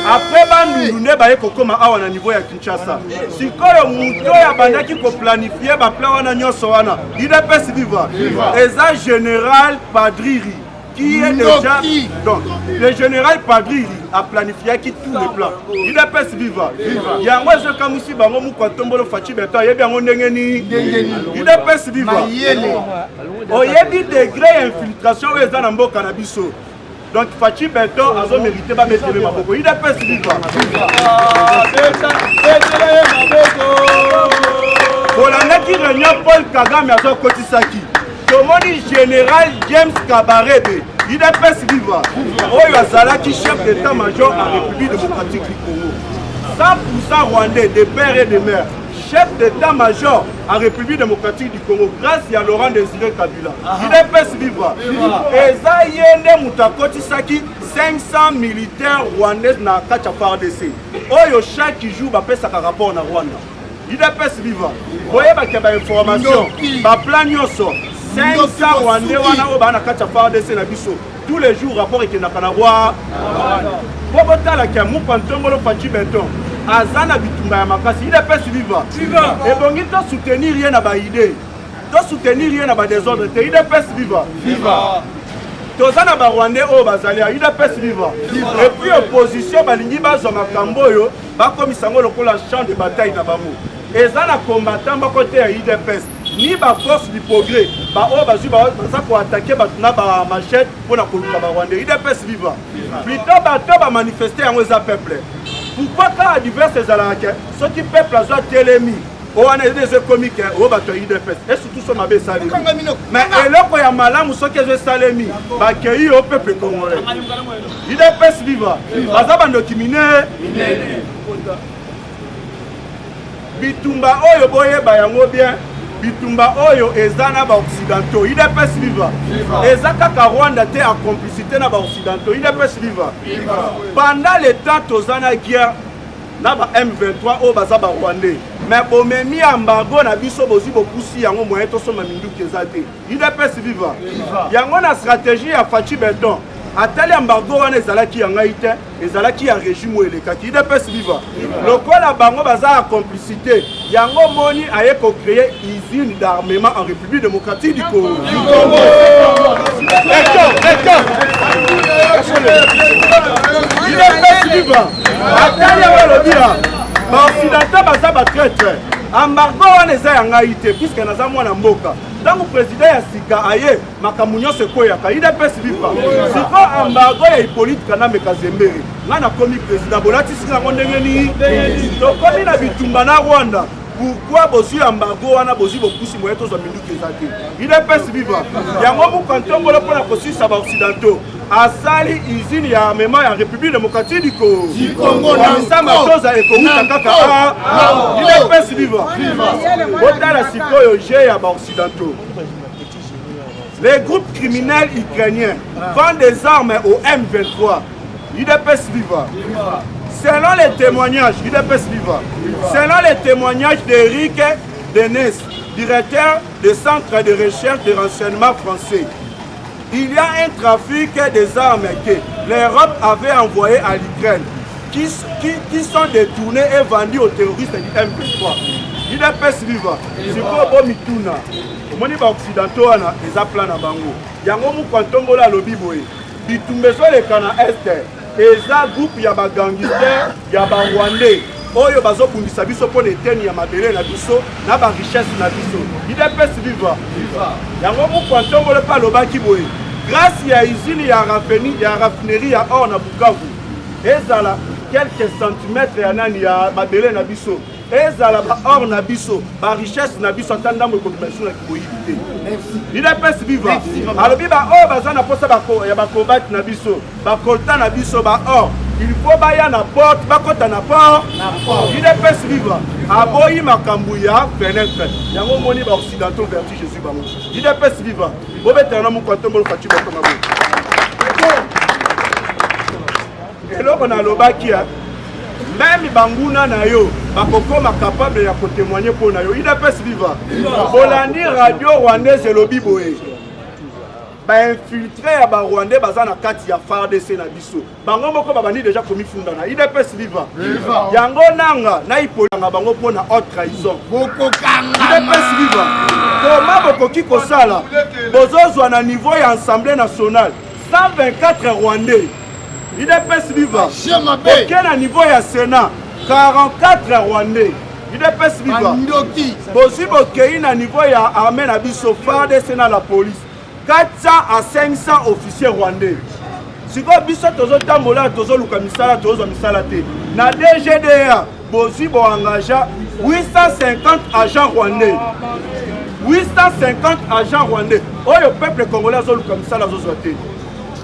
Après Bandundu ne baye kokoma awa na niveau ya Kinshasa. Sikoyo muto ya bandaki ko planifier ba plan wana nyonso wana. IDPS Viva. Eza général Padriri qui est déjà donc le général Padriri a planifié qui tous les plans. IDPS Viva. Yango je kamusi bango mukontombolo Fatih Beton yebi yango ndenge ni IDPS Viva. Oyebi degré infiltration eza na mboka na biso. Donc Fatih Beton azo mérité ba mettre maboko. IDPS Viva. Bolanda ki réunion Paul Kagame azo kotisaki. Tomoni général James Kabarebe, IDPS Viva. Oyo azalaki chef d'état-major à République démocratique du Congo. 100% rwandais de père et de mère. Chef d'état-major à République démocratique du Congo grâce à Laurent Désiré Kabila. IDPS Viva. Eza yende mutakoti saki 500 militaires rwandais na kacha FARDC. Oyo chaque jour ba pesa ka rapport na Rwanda. IDPS Viva. Voyez ba keba information. Ba plan nyonso 500 Rwandais wana o bana kacha FARDC na biso. Tous les jours rapport ekena kana roi. Bobota la kamu pantombolo Fatih Beton. Azana bitumba ya makasi IDPS Viva. Et bongi to soutenir rien na ba idée. to soutenir rien na ba désordre te UDPS viva toza na ba Rwandais oyo bazali ya UDPS viva et puis opposition balingi bazwa makambo oyo bakomisa ngo lokola champ de bataille na bango eza na combattant bakote ya UDPS ni ba force du progrès ba oyo bazwi baza koattaquer bato na ba machette mpona koluka ba Rwandais UDPS viva plutôt bato bamanifeste yango eza peuple pourquoi ka diverse ezalaka soki peuple azwa telemi owana eza comique oyo bato ya UDPS et surtout so mabe esalemi mais eloko ya malamu soki ezo esalemi bakei yo peuple congolais UDPS viva baza bandoki minene bitumba oyo boyeba yango bien bitumba oyo eza na ba occidentaux UDPS viva eza kaka Rwanda te en complicité na ba occidentaux UDPS viva pendant le temps toza na guerre na ba M23 oyo baza ba Rwandais mais bomemi embargo na biso bozi bokusi yango moyen tosoma minduki eza te UDPS viva yango na stratégie ya Fachi Beton atali embargo wana ezalaki ya ngai te ezalaki ya régime oyo elekaki UDPS viva lokola bango baza ya complicité yango moni aye kocréer usine d'armement en République démocratique du Congo UDPS viva atali yango elobia baoccidental baza batraître embargo wana eza ya ngai te puisque naza mwana mboka ntango président ya sika aye makambo nyonso ekoyaka UDPS viva siko embargo ya Hippolyte Kanambe Kazembere nga nakomi président bolatisika yango ndenge nini tokomi na bitumba na Rwanda pourquoi bozwi embargo wana bozwi bokusi moyen tozwa minduki eza te UDPS viva yango mokantongolo mpona kosisa baoccidentaux asali usine ya armement ya République démocratique du Congo na matoza ekouta kaka UDPS viva botala sikoyo je ya baoccidentaux les groupes criminels ukrainiens vendent des armes au M23 UDPS viva selon les témoignages UDPS viva selon les témoignages d'Éric Denes directeur du centre de recherche de renseignement français il y a un trafic des armes que l'Europe avait envoyé à l'Ukraine qui sont détournés et vendus aux terroristes du M23. UDPS viva. C'est pour bon mituna. Moni ba occidentaux wana eza plan na bango. Yango mu kwantongo la lobi boye. Bitumbeso le kana este. Eza groupe ya ba gangster ya ba Rwandais. Oyo bazo bundisa biso po neteni ya mabele na biso na ba richesse na biso. UDPS viva. Yango mu kwantongo le pa lobaki boye. Grâce à usine ya raffinerie ya or na Bukavu ezala quelques centimètres ya nani ya mabele na biso ezala ba or na biso ba richesse na biso tanda mo kokomation na kiboyite UDPS viva alobi ba or baza na posa ya ba combat na biso ba kolta na biso ba or il faut baya na porte bakota na port UDPS viva aboyi makambu ya fenêtre yango moni ba occidentaux verti Jésus bango UDPS viva bobetana mu kwantombo Fachi Beton mabo eloko na lobaki même banguna na yo bakokoma capable ya kotémoigner pour na yo UDPS viva bolandi radio rwandaise elobi boye infiltré ya ba Rwandais baza na kati ya FARDC na biso bango moko babandi déjà komi funda na UDPS viva yango nanga na ipolanga bango pona haute trahison UDPS viva koma bokoki kosala bozozwa na niveau ya Assemblée nationale 124 Rwandais UDPS viva oke na niveau ya Sénat 44 Rwandais UDPS viva bozwi bokei na niveau ya armée na biso FARDC na la police 400 à 500 officiers rwandais. Si vous avez tozo tambola tozo luka misala tozo misala te. Na DGDA bozi bo engagea 850 agents rwandais. 850 agents rwandais. Oyo peuple congolais zo luka misala zo zote.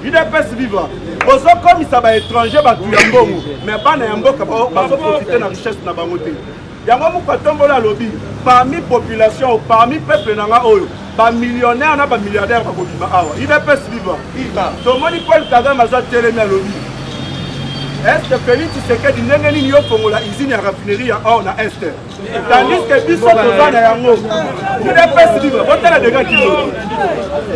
UDPS viva. Bozo comme ça ba étranger ba tuyambongo. Mais bana yamboka ba zo profiter na richesse na bango te. Yango mu kwatombola lobby parmi population parmi peuple nanga oyo. Ba millionnaire na ba milliardaire ba kobima awa UDPS viva to moni Paul Kagame aza telemi alobi est Félix Tshisekedi ndenge nini yo fongola usine ya raffinerie ya or na est tandis que biso toza na yango UDPS viva botala dega kilo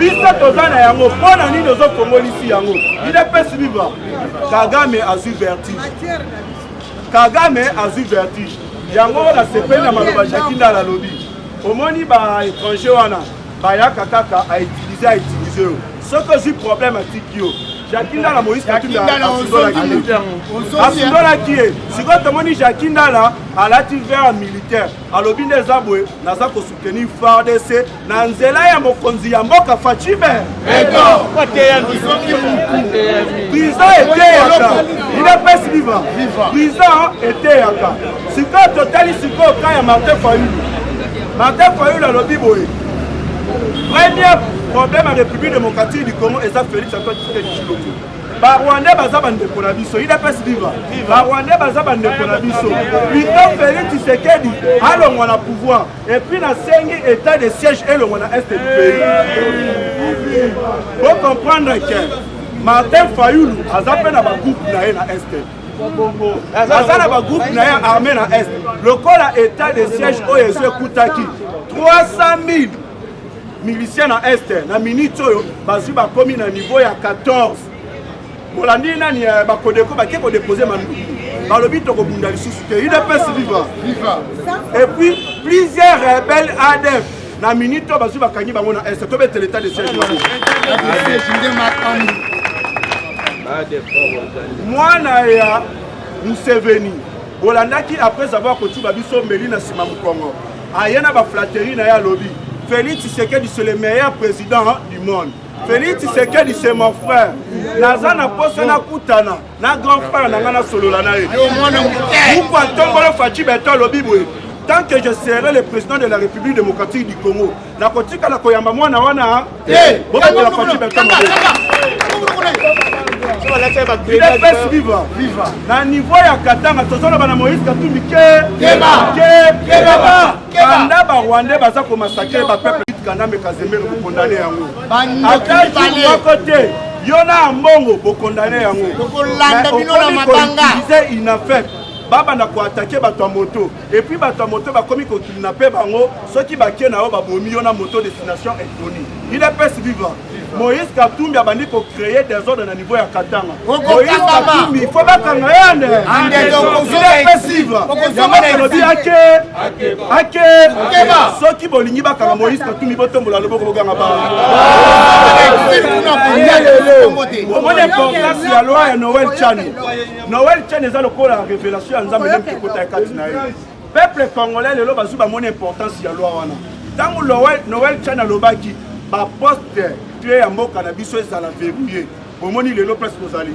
biso toza na yango pona nini ozo fongolisi yango UDPS viva Kagame azui vertige yango na sepeli na maloba Jackie Ndala lobi omoni baétranger wana bayaka kaka autilize soki ozwi problème atiki yo Jacques Ndala Moïse Katumbi asundolaki ye sikoyo tomoni Jacques Ndala alati vert militaire alobi nde eza boye naza kosoutenir FARDC na nzela ya mokonzi ya mboka Facibe prison eteyaka idepesi viva prison eteyaka sikoyo totali sikoyo ka ya Martin Fayulu alobi boye premier problème à République démocratique du Congo est Félix Antoine Tshisekedi. Ba Rwanda baza bandeko na biso, il est viva. Ba Rwanda baza bandeko na biso. Plutôt Félix Tshisekedi alongwa na pouvoir et puis na sengi état de siège elongwa na est du pays. Faut comprendre que Martin Fayulu azape na ba groupe na ye na est. Aza na ba groupe na ye armée na est. Lokola état de siège oyo ezekutaki 300,000 miliciens na este na minute oyo bazwi bakomi na niveau ya 14 bolandi nani bakodeko bake kodepose manduku balobi tokobunda lisusu te idps viva et puis plusieurs rebelles ADF na minute oyo bazwi bakangi bango na este tobetela état de siège mwana ya Museveni bolandaki après avoir kotuba biso mbeli na nsima mokongo aye na baflatterie na ye alobi Félix Tshisekedi, c'est le meilleur président du monde. Félix Tshisekedi, c'est mon frère. Nazana Posena Koutana, na grand frère Nangana Sololanae. Tant que je serai le président de la République démocratique du Congo, la Kotika la Koyamba Mwana Wana, il est viva. Na niveau ya Katanga, tozona bana Moïse Katumbi Kanda ba Rwanda baza ko massacrer ba peuple Kanda me Kazemelo ko condamner yango. Ataki ba côté Yona Mbongo ko condamner yango. Ko landa bino na mabanga. Disait il n'a fait baba na ko attaquer bato moto et puis bato moto ba komi ko kidnapper bango ceux qui ba kena ba bomi Yona moto destination inconnue. Il est vivant. Moïse Katumbi a bandi pour créer des ordres à niveau de Katanga. Moïse Katumbi, il faut pas qu'on ait ceux qui bolini bakanga Moïse Katumbi botombola loboko boganga ba. Mon importance ya loi ya Noël Chani. Noël Chani est la révélation en Nzambe même que kota katina. Peuple congolais le bazu ba mon importance ya loi wana. Tango Noël Chani lobaki ba poste tu es en mboka na biso ezala verrouillé. Bomoni lelo presque ozali.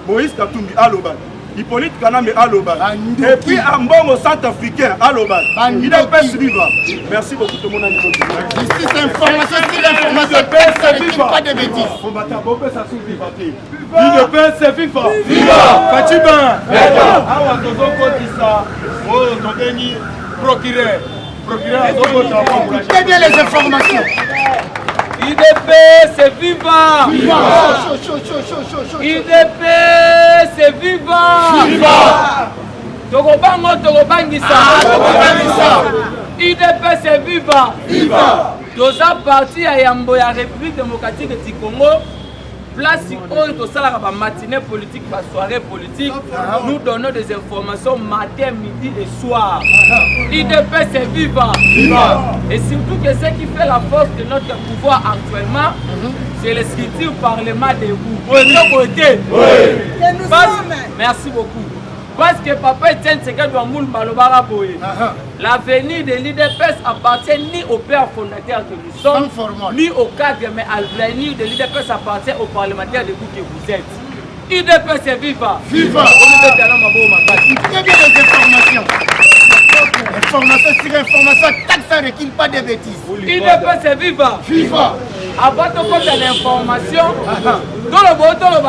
Moïse Katumbi aloba. Hippolyte Kanambe aloba. Et puis en Mbongo centrafricain aloba. Il est pas vivant. Merci beaucoup tout le monde. Ici c'est information, c'est vivant. Pas de bêtises. On va t'aboper ça sous vivant. Il ne peut c'est vivant. Viva. Fatiba. Awa tozo kotisa. Oh tondeni procureur. Très bien les informations. IDP, c'est vivant. IDP, c'est vivant. Togobango, Togobangisa. IDP, c'est vivant. Dosa parti à Yambo, la République démocratique du Congo. Place où tout ça, la matinée politique, la soirée politique, nous donnons des informations matin, midi et soir. IDP c'est vivant. Et surtout que ce qui fait la force de notre pouvoir actuellement, c'est l'escriture parlement des vous. Merci beaucoup. Parce que Papa Etienne Tshisekedi Wamoul Malobara Boye. L'avenir de l'IDPS appartient ni au père fondateur que nous sommes, ni au cadre, mais l'avenir de l'IDPS appartient aux parlementaires de vous que vous êtes. IDPS est vivant. Viva. Très bien les informations. Information sur information, tant que ça ne recule pas de bêtises. IDPS est vivant. Viva. Avant de compter l'information, dans le bâton, le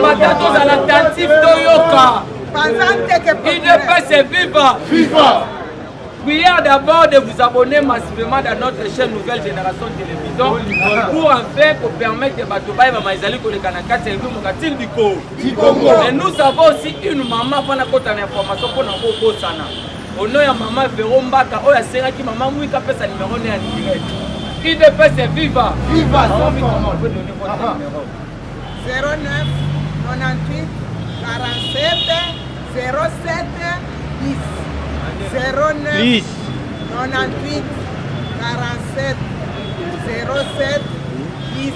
bâton dans l'attentif Toyoka. IDPS est vivant. Viva. Prière d'abord de vous abonner massivement dans notre chaîne Nouvelle Génération Télévision pour enfin vous permettre de Batobaï Mamazali Kolekanaka Télévision du Congo. Et nous avons aussi une maman qui a une information pour nous. Au nom de maman Vérombaka, où la série qui maman Mouika fait sa numéro en direct. IDPS est vivant. Viva. 09 98 47 07 10 09 98 47 07 10.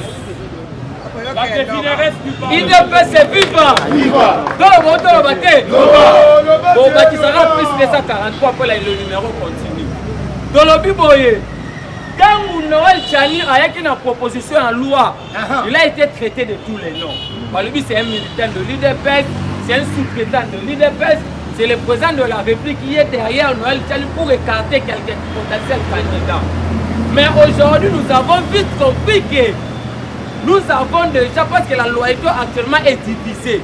IDPS viva! Donc, bon, bâtissera plus que ça 43 après le numéro continue. Dans le Biboye, quand Noël Tchani a été une proposition en loi, il a été traité de tous les noms. Par lui, c'est un militant de l'IDPS, c'est un sous-traitant de l'IDPS, c'est le président de la République qui est derrière Noël Tchani pour écarter quelques potentiels candidats. Mais aujourd'hui, nous avons vite compris que nous avons déjà, parce que la loyauté actuellement est divisée.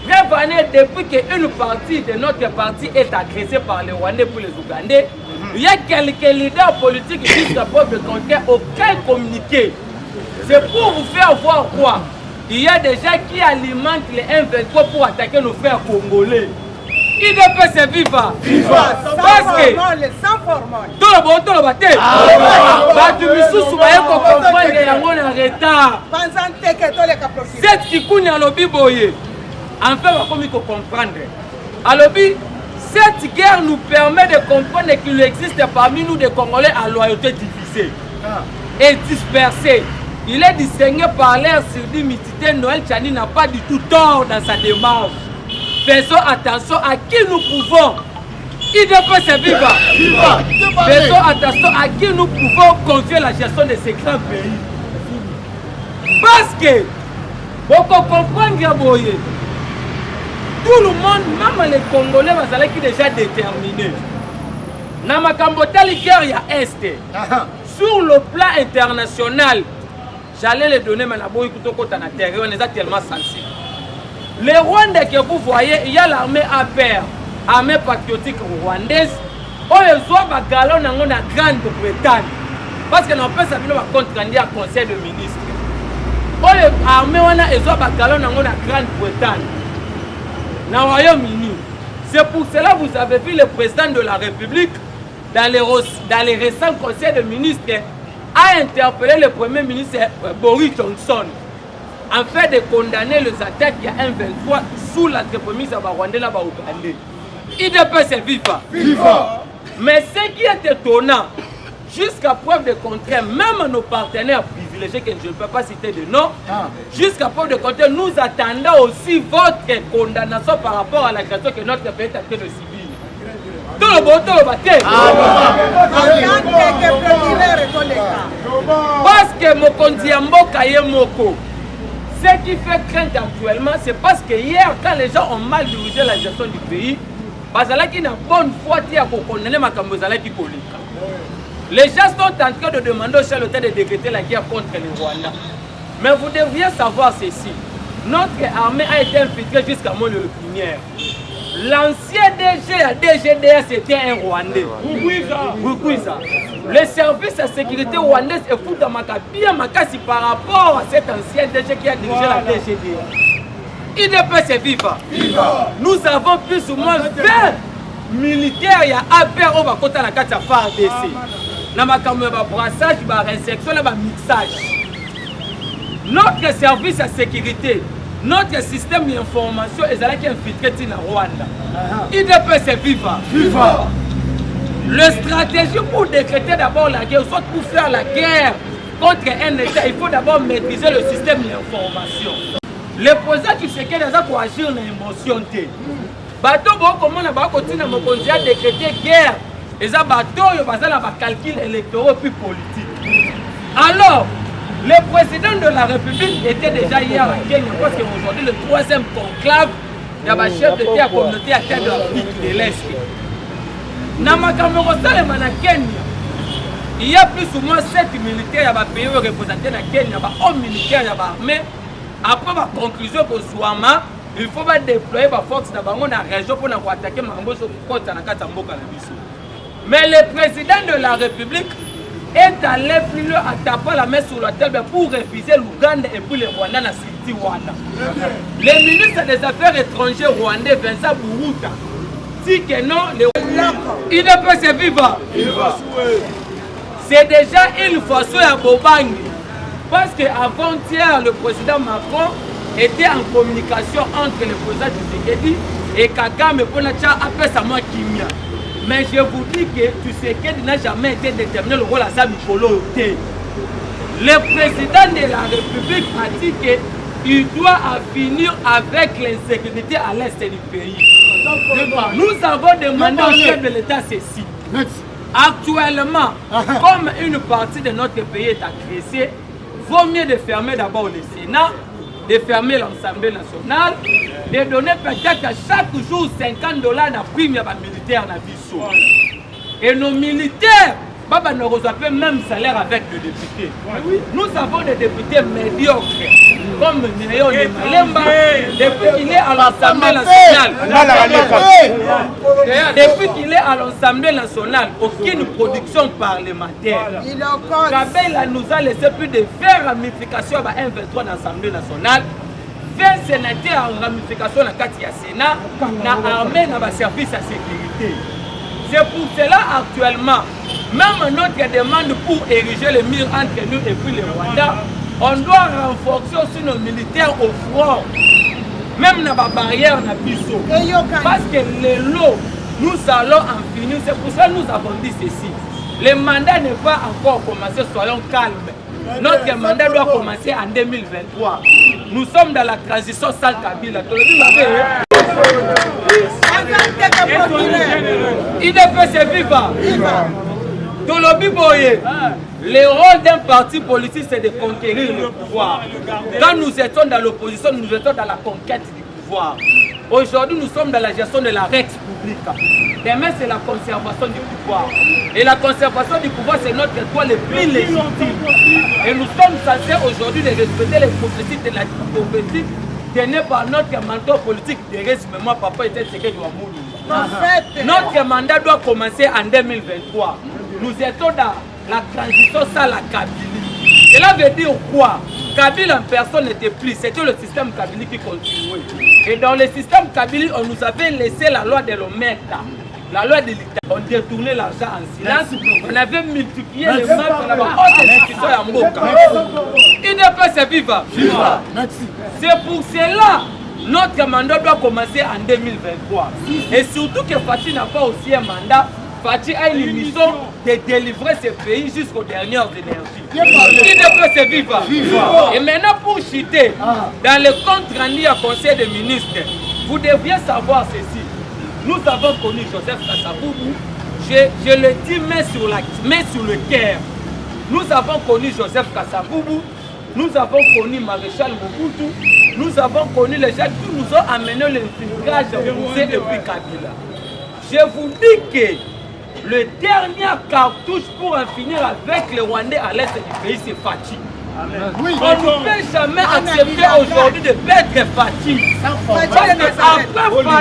Bref, depuis qu'une partie de notre parti est agressée par les Rwandais pour les Ougandais, il y a quelques leaders politiques qui disent qu'à preuve de contraire, aucun communiqué. C'est pour vous faire voir quoi? Il y a des gens qui alimentent les M23 pour attaquer nos frères congolais. IDPS viva! Viva! Parce que sans formol. tout le monde, tout le bâté. Tu me sous-souves à comprendre qu'il y a un retard. C'est ce qui coule à l'objet boye. Enfin, on va comprendre. À l'objet, cette guerre nous permet de comprendre qu'il existe parmi nous des Congolais à loyauté divisée et dispersée. Il est distingué par l'air sur l'humidité. Noël Tchani n'a pas du tout tort dans sa démarche. Faisons attention à qui nous pouvons. IDPS viva. Faisons attention à qui nous pouvons confier la gestion de ces grands pays. Parce que, pour comprendre, tout le monde, même les Congolais, qui sont déjà déterminés. Dans ma Cambotali guerre, il y a Est. Sur le plan international, j'allais les donner, mais on est tellement sensibles. Les Rwandais que vous voyez, il y a l'armée APR, armée patriotique rwandaise, où ils ont un galon dans la Grande-Bretagne. Parce que nous peut savoir contre-candidat à conseil de ministres. Où l'armée ils ont un galon dans la Grande-Bretagne. Dans le Royaume-Uni. C'est pour cela que vous avez vu le président de la République, dans les récents conseils de ministres, a interpellé le premier ministre Boris Johnson en fait de condamner les attaques il y a un 23 sous l'entremise de Rwandais et Ougandais. IDPS viva. Mais ce qui est étonnant, jusqu'à preuve de contraire, même nos partenaires privilégiés, que je ne peux pas citer de nom, jusqu'à preuve de contraire, nous attendons aussi votre condamnation par rapport à l'agression que notre pays est en train de subir. Tout le monde, tout le bâtiment. Parce que Mokondi Mboka ye Moko. Ce qui fait crainte actuellement, c'est parce que hier, quand les gens ont mal dirigé la gestion du pays, Bazalaki n'a bonne foi pour condamner Makambozalaki Kolika. Les gens sont en train de demander au chef de l'État de décréter la guerre contre les Rwandais. Mais vous devriez savoir ceci. Notre armée a été infiltrée jusqu'à mon le première. L'ancien DG à DGDS était un Rwandais. Rukuiza. Le service de sécurité rwandaise est fou dans bien Makasi par rapport à cet ancien DG qui a dirigé la DGDS. IDPS viva. Nous avons plus ou moins 20 militaires et APR au Bakota la carte FARDC. Dans ma caméra, brassage, réinsertion, mixage. Notre service de sécurité, notre système d'information est infiltré dans Rwanda. IDPS viva. Le stratégie pour décréter d'abord la guerre, soit pour faire la guerre contre un État, il faut d'abord maîtriser le système d'information. Le président qui se fait pour agir dans l'émotion. Bateau, comment on va continuer à décréter guerre. Et ça, bateau, il va faire un calcul électoral puis politique. Alors, le président de la République était déjà hier à Kenya parce qu'aujourd'hui, le 3e conclave, il y a un chef de la communauté à terre de l'Afrique de l'Est. Dans ma caméra, il y a plus ou moins 7 militaires qui sont représentés dans Kenya, 11 militaires qui sont armés. Après la conclusion pour Souama, il faut déployer la force dans la région pour attaquer Mamboso contre la Katamboka. Mais le président de la République est allé plus loin à taper la main sur la table pour refuser l'Ouganda et puis les Rwandais dans City Rwanda. Le ministre des Affaires étrangères rwandais, Vincent Buruta, dit que non, il ne peut se vivre. C'est déjà une façon à Bobangi. Parce qu'avant-hier, le président Macron était en communication entre le président Tshisekedi et Kagame pour la après sa main Kimia. Mais je vous dis que Tshisekedi n'a jamais été déterminé le rôle à sa Mikolo. Le président de la République a dit qu'il doit en finir avec l'insécurité à l'est du pays. Nous avons demandé au chef de l'État ceci. Actuellement, comme une partie de notre pays est agressée, vaut mieux de fermer d'abord le Sénat, de fermer l'Assemblée nationale, de donner peut-être chaque jour $50 na prime à militaires na biso. Et nos militaires, Baba ne reçoit pas même salaire avec les députés. Nous avons des députés médiocres, comme Néo Malemba, depuis qu'il est à l'Assemblée nationale. Depuis qu'il est à l'Assemblée nationale, aucune production parlementaire. Kabila nous a laissé plus de 20 ramifications à 1,23 dans l'Assemblée nationale. 20 sénateurs en ramification dans le Sénat, dans l'armée, dans le service à sécurité. C'est pour cela actuellement, même notre demande pour ériger le mur entre nous et puis le Rwanda, on doit renforcer aussi nos militaires au front, même dans la barrière na biso. Parce que les lots, nous allons en finir. C'est pour ça que nous avons dit ceci. Le mandat n'est pas encore commencé, soyons calmes. Notre mandat doit commencer en 2023. Nous sommes dans la transition sans Kabila. IDPS viva. Tolobi Boye. Le rôle d'un parti politique, c'est de conquérir le pouvoir. Quand nous étions dans l'opposition, nous étions dans la conquête du pouvoir. Aujourd'hui, nous sommes dans la gestion de la Rex Publica. Demain, c'est la conservation du pouvoir. Et la conservation du pouvoir, c'est notre droit le plus légitime. Et nous sommes censés aujourd'hui de respecter les prophéties de la prophétie tenue par notre mentor politique de mais moi, papa était ce que nous avons. Notre mandat doit commencer en 2023. Nous étions dans la transition sans la Kabylie. Cela veut dire quoi? Kabila en personne n'était plus, c'était le système Kabylie qui continuait. Et dans le système Kabylie, on nous avait laissé la loi de l'Ometa, la loi de l'État. On détournait l'argent en silence, on avait multiplié les meurtres, on avait haute institution à Mboka. IDPS viva. C'est pour cela notre mandat doit commencer en 2023. Et surtout que Fatih n'a pas aussi un mandat. Fatih a une mission de délivrer ce pays jusqu'aux dernières énergies. IDPS viva. Et maintenant pour chuter, dans le compte rendu à Conseil des ministres, vous devriez savoir ceci. Nous avons connu Joseph Kasavubu, je le dis main sur le cœur. Nous avons connu Joseph Kasavubu, nous avons connu Maréchal Mobutu, nous avons connu les gens qui nous ont amené l'infiltrage et puis Kabila. Je vous dis que le dernier cartouche pour en finir avec les Rwandais à l'est du pays, c'est Fatih. Oui, on ne peut jamais accepter aujourd'hui de perdre Fatih. Parce qu'après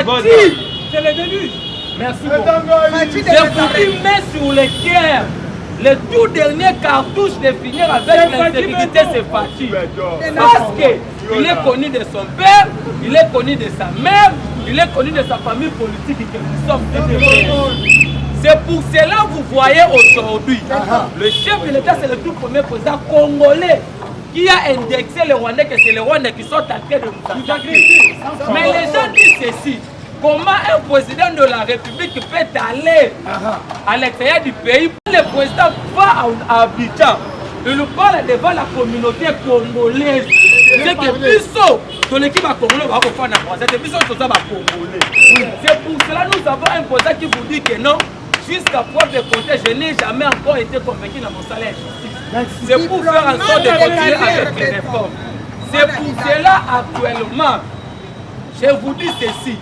Fatih, c'est le début. Merci beaucoup. Je vous dis, mais sur le cœur, le tout dernier cartouche de finir avec l'insécurité, c'est Fatih. Parce qu'il est connu de son père, il est connu de sa mère, il est connu de sa famille politique et que nous sommes des. C'est pour cela que vous voyez aujourd'hui, le chef de l'État, c'est le tout premier président congolais qui a indexé les Rwandais, que c'est les Rwandais qui sont en train de nous agresser. Mais les gens disent ceci, comment un président de la République peut aller à l'extérieur du pays? Le président va à Abidjan, il nous parle devant la communauté congolaise. C'est que Bisso, ton équipe à Congolais va faire un procès, c'est Bisso qui va Congolais. C'est pour cela que nous avons un président qui vous dit que non. Jusqu'à preuve de compter, je n'ai jamais encore été convaincu dans mon salaire justice. C'est pour faire en sorte de continuer avec les réformes. C'est pour cela actuellement, je vous dis ceci.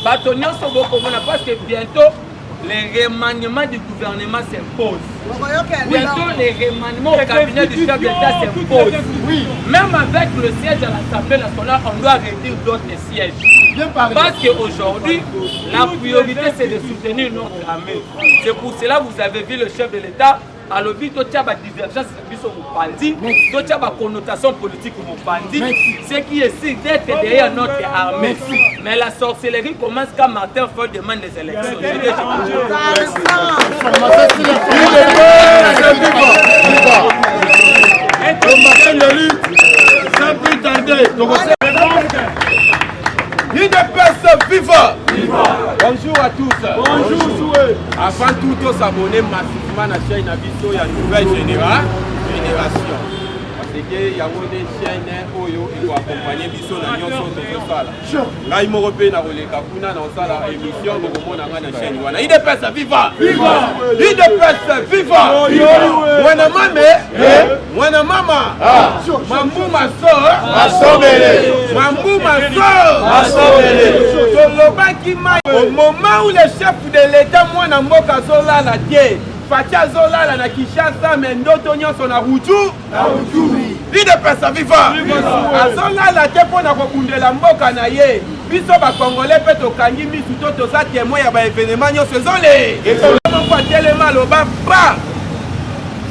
Bâtonniers sont beaucoup parce que bientôt, les remaniements du gouvernement s'imposent. Bientôt, les remaniements au cabinet du chef d'État s'imposent. Même avec le siège à l'Assemblée nationale, on doit réduire d'autres sièges. Parce qu'aujourd'hui, la priorité, c'est de soutenir notre armée. C'est pour cela que vous avez vu le chef de l'État. À l'objet, il y a des divergences il y a des connotations politiques. Ce qui est sûr d'être derrière notre armée. Mais la sorcellerie commence quand Martin Fayol demande des élections. IDPS viva! Bonjour à tous. Bonjour Soué. abonner massivement à la chaîne Abisso, il y a une nouvelle génération. Parce que il y a des chaînes Oyo qui vont accompagner Bisso dans Nyonso Tokosala. Là, ils m'ont repéré dans le Kapuna dans la émission de la chaîne. Il dépasse viva! Viva! Il dépasse viva! Mwana mama! Mambu maso! Mambu maso! Au moment où le chef de l'État, moi, na mboka zola la tie, Fatia zola la na Kinshasa, mais ndoto nyonso na Ruju, il dépasse viva. Azola la tie pour na kokundela mboka na ye. Biso ba Congolais pe to kangi misu to za témoin ya ba événement nyonso zole. Comment pas tellement lo ba ba.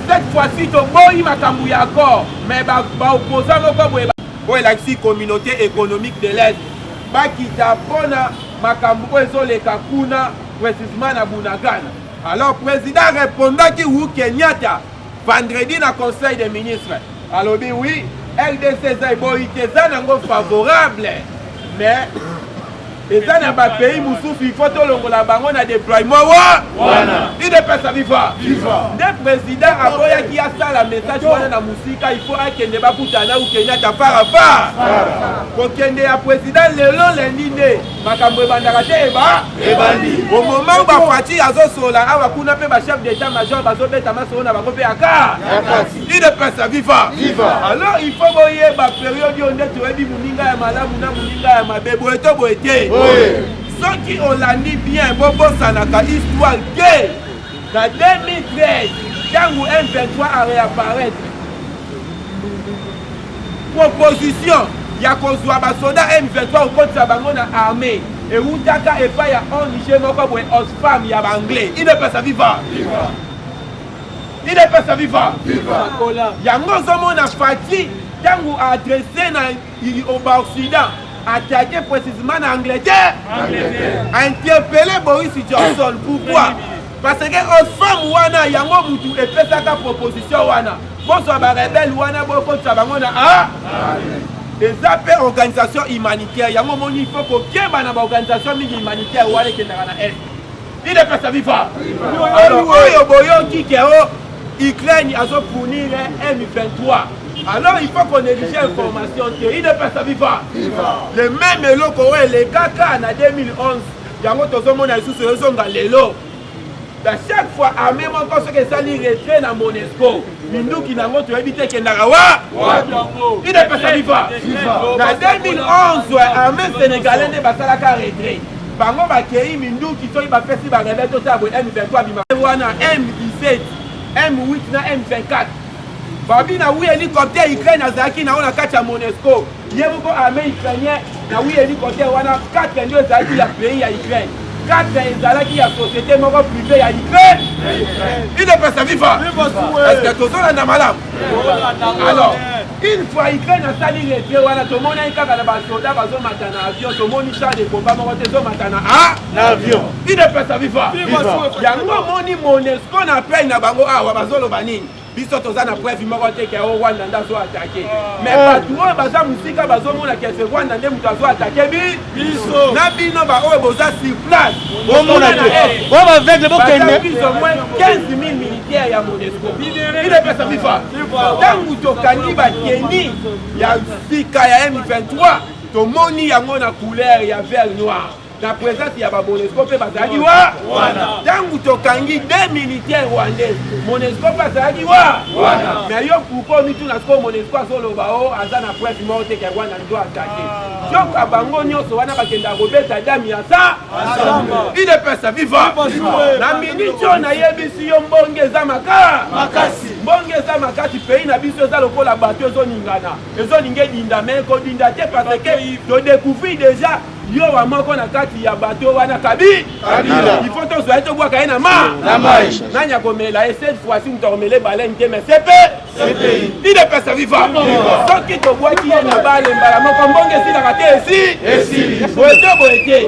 Cette fois-ci to boyi makambu ya corps, mais ba opposant ko boye la communauté économique de l'Est. Ba kita pona makambu ezoleka kuna précisément na Bunagana. Alors président répondant qui ou Kenyatta vendredi na conseil des ministres. Alors oui, LDC Zaiboïté zanango favorable, mais et ça n'a pas pays Moussouf il faut tout longola bango na déploiement wana. Il dépasse sa viva. Le président aboya qui a ça la message wana na musika il faut akende ba kutana ou Kenyatta fara. Pour kende ya président lelo lendine makambo bandaka te ebandi. Au moment où ba Fati azo sola awa kuna pe ba chef d'état major bazo beta maso na bango pe aka. Il dépasse sa viva. Alors il faut boyer ba période onde to ebi muninga ya malamu na muninga ya mabebo eto boete. Ceux qui ont l'année bien, Bobo Sanaka, histoire gay. En 2013, quand M23 a réapparaître, proposition, il y a qu'on soit soldat M23 au contre Sabango dans l'armée. Et Outaka et pas il y a un Niger, Osfam, il y a anglais. Il ne peut pas vivre. Il ne peut pas vivre. Il y a un homme qui a fatigué, quand vous adressé au Bas-Occident. Attaqué précisément en Angleterre, interpellé Boris Johnson. Pourquoi? Parce que aux femmes wana yango mutu et fait sa proposition wana. Bon soit ba rebelle wana bon contre ça bangona des affaires organisation humanitaire yango moni il faut que keba na ba organisation humanitaire wana qui na est. Il est pas sa viva. Alors oyo boyo qui kero Ukraine azo fournir M23. Alors il faut qu'on néglige l'information. Il ne peut pas vivre. Le même loko, les caca en 2011, il y a un autre monde qui se zonga lelo. Chaque fois, à même encore ce que ça lui retrait dans Monesco, nous qui n'avons pas évité qu'il n'y ait pas. Il ne peut pas vivre. En 2011, l'armée sénégalaise n'est pas la retrait. Bango bakei mindu qui sont pas fait si ba rebelle tout ça M23 bima. M17, M8 na M24. Babi na oui hélicoptère Ukraine azaki na ona kati ya Monesco. Yebo ko armée ukrainien na oui hélicoptère wana 4 ndio zaki ya pays ya Ukraine. 4 ezalaki ya société moko privée ya Ukraine. Il ne peut pas vivre. Est-ce que tout ça na malamu? Alors, une fois Ukraine a sali retrait wana to mona ikaka na ba soldat bazo matana avion to moni char de combat moko te zo matana na avion. Il ne peut pas vivre. Yango moni Monesco na paye na bango awa bazolo banini. Biso toza na preuve moko te ke o Rwanda ndazo attaquer. Mais bato oyo baza musika bazomona ke se Rwanda nde mutu azo attaquer biso. Na bino ba oyo boza sur place. Bomona te. Bo ba avec le bokende. Biso moins 15 000 militaires ya Monesco. Il est pas viva. Tangu tokani ba keni ya sika ya M23 to moni yango na couleur ya vert noir. La présence il y a pas Monesco pe bazaki wana. Tangu tokangi des militaires rwandais. Monesco bazaki wana. Mais yo pourquoi ni tout na ko Monesco solo bao azana preuve morte ke Rwanda ndo attaquer. Yo ka bango nyonso wana bakenda kobeta dami ya sa. Il est pas sa vivant. Na minute na yebisi yo mbonge za makasi. Mbonge za makasi pays na biso za lokola bato zo ningana. Ezo ninge dinda mais ko dinda te parce que to découvrir déjà yo wa moko na kati ya bato wana kabila il faut to soit to bwaka na mai nanya komela et cette fois-ci on tomele baleine te mais c'est il est pas vivant donc qui to bwaki na bale mbala moko mbonge si na kate esi boete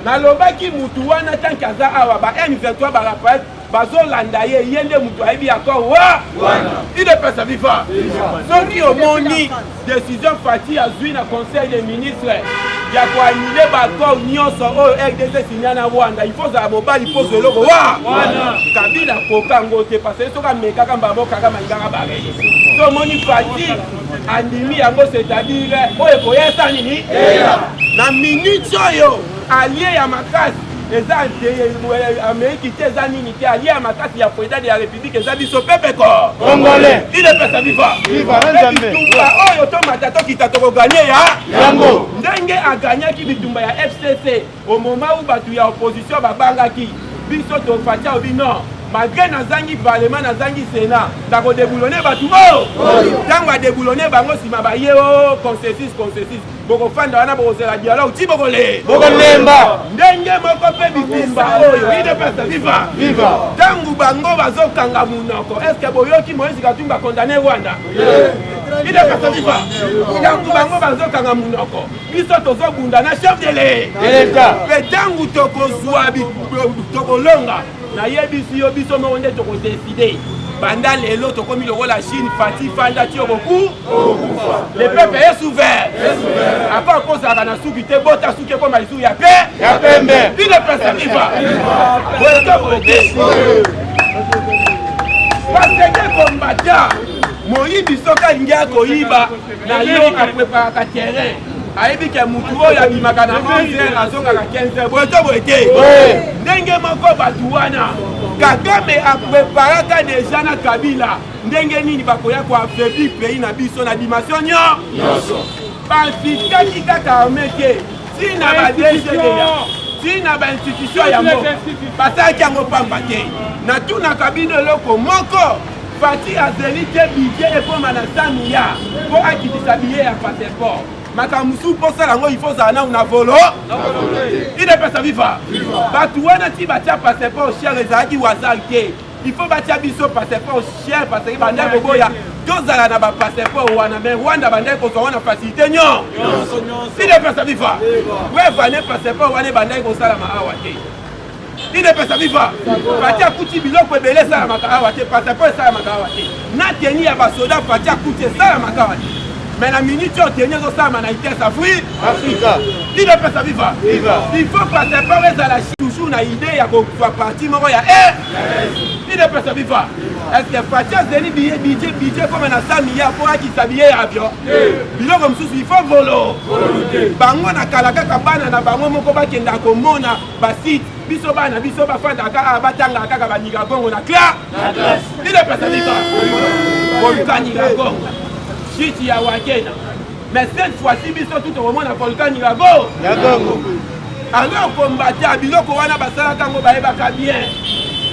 na lobaki mutu wana tanka za awa ba M23 ba rappel bazolanda ye yende mutu aibi akor wana il est pas vivant donc qui au moni décision Fati azui na conseil des ministres ya koanile bakor nyonso oyo RDC sinya na Rwanda il faut za mobali pose eloko wa Kabila kokango te parce que soka mekaka mbabo kaka mangaka bareye so moni fatigue andimi yango c'est-à-dire oyo koyesa nini na minute oyo allié ya makasi eza Amérique te eza nini te allié ya makasi ya président de la République eza biso pepe ko congolais il est pesa viva bitumba oyo tomata tokita tokoganye ya yango ndenge aganyaki bitumba ya FCC au moment où batu ya opposition babangaki biso tofatia obino malgré nazangi parlement nazangi sénat nakodeboulone batu ntango adeboulone bango nsima baye o consensus bokofanda wana bokozela dialogue ti bokolemba ndenge moko mpe bitumba oyo idepesa viva ntango bango bazokanga munoko estce boyoki Moïse Katumbi bakondane Rwanda idepesa viva ntango bango bazokanga munoko biso tozobunda na chef de l'État mpe ntango tokozwa tokolonga nayebisi yo biso moko nde tokodeside banda lelo tokomi lokola Chine fati fanda ti okoku le peuple est souverain akor kozalaka na suki te bota suki ekoma lisuki ya pembe ile pesa viva parce que kombata moyibi soki alingi akoyiba na yo apreparaka terrain ayebi ke mutu oyo abimaka na 11h azongaka 15h boye to boye te ndenge moko batu wana Kagame apreparaka deja na Kabila ndenge nini bakoya koaffaiblir pays na biso na dimension nyonso bafikaki kaka arme te tina badgda tina bainstitution yango basalaki yango pamba te na tuna Kabila eloko moko fati azeli te budget ekoma na 100 milliards mpo akitisa billet ya passeport makamusu mposala yango il faut zala nanu na volo idepesa viva batu wana ti batia passeport cher ezalaki wazal te il faut batia biso passeport cher parce que bandai koboya tozala na bapasseport wana mais Rwanda bandai kozwa wana facilité nyonso idepesa viva wevane passeport wana bandai kosalama awa te idepesa viva fatia kuti biloko ebele esalamaka awa te passeport esalamaka awa te na teni ya basoda fatia kuti esalamaka awa te mais la minute où tu es ensemble en Haïti, ça fuit Africa. Il est pas ça viva. Il faut passer par la toujours une idée à faire partie mon ya il est pas ça viva. Est-ce que Fatia Zeni budget comme un 100 milliards pour qui s'habiller avion. Bilo comme sous il faut volo. Bango na kalaka kabana na bango moko ba kenda ko mona ba site biso ba fanda ka batanga kaka ba niga bongo na clair. Il est pas ça viva. Volcan niga bongo. Chiti ya wakena mais cette fois-ci biso tout au moment na volcan Nyiragongo alors combattre biloko wana basala kango bayebaka bien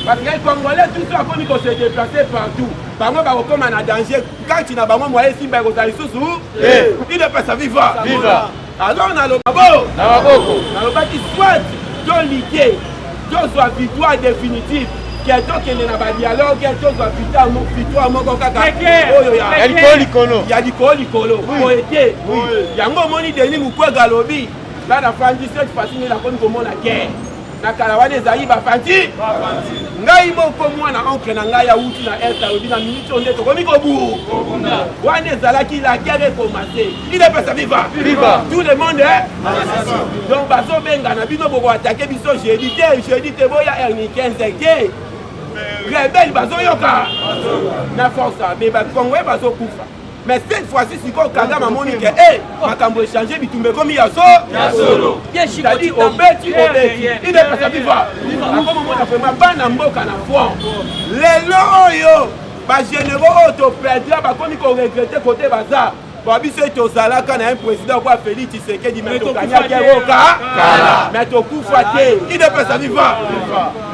parce que les Congolais tout ça comme ils se déplacer partout bango ba kokoma na danger quand tu na bango moyen simba kozali susu il est pas ça viva alors na lo maboko na lo baki soit to liquer to soit victoire définitive Keto kende na ba dialogue keto za victoire moko kaka oyo ya likolo poete yango moni Denis Mukwege lobi na na fandi cette fascine na koni komona guerre na kala wana ezali ba fandi ngai moko mwana oncle na ngai ya uti na est lobi na minute onde to komi kobu wana ezalaki la guerre commencer il est pas ça viva tout le monde donc bazo benga na bino boko attaquer biso jeudi te boya erni 15 ke rebelle bazoyoka na force mais ba Congolais bazokufa mais cette fois-ci siko Kagame amoni ke makambo échanger bitumbe komi ya solo c'est-à-dire obeti il est pas ça viva comme mona vraiment bana mboka na fond lelo oyo ba généraux auto perdra ba komi ko regretter côté baza babiso tozalaka na un président kwa Félix Tshisekedi mais tokanyaki eroka mais tokufa te il est pas ça viva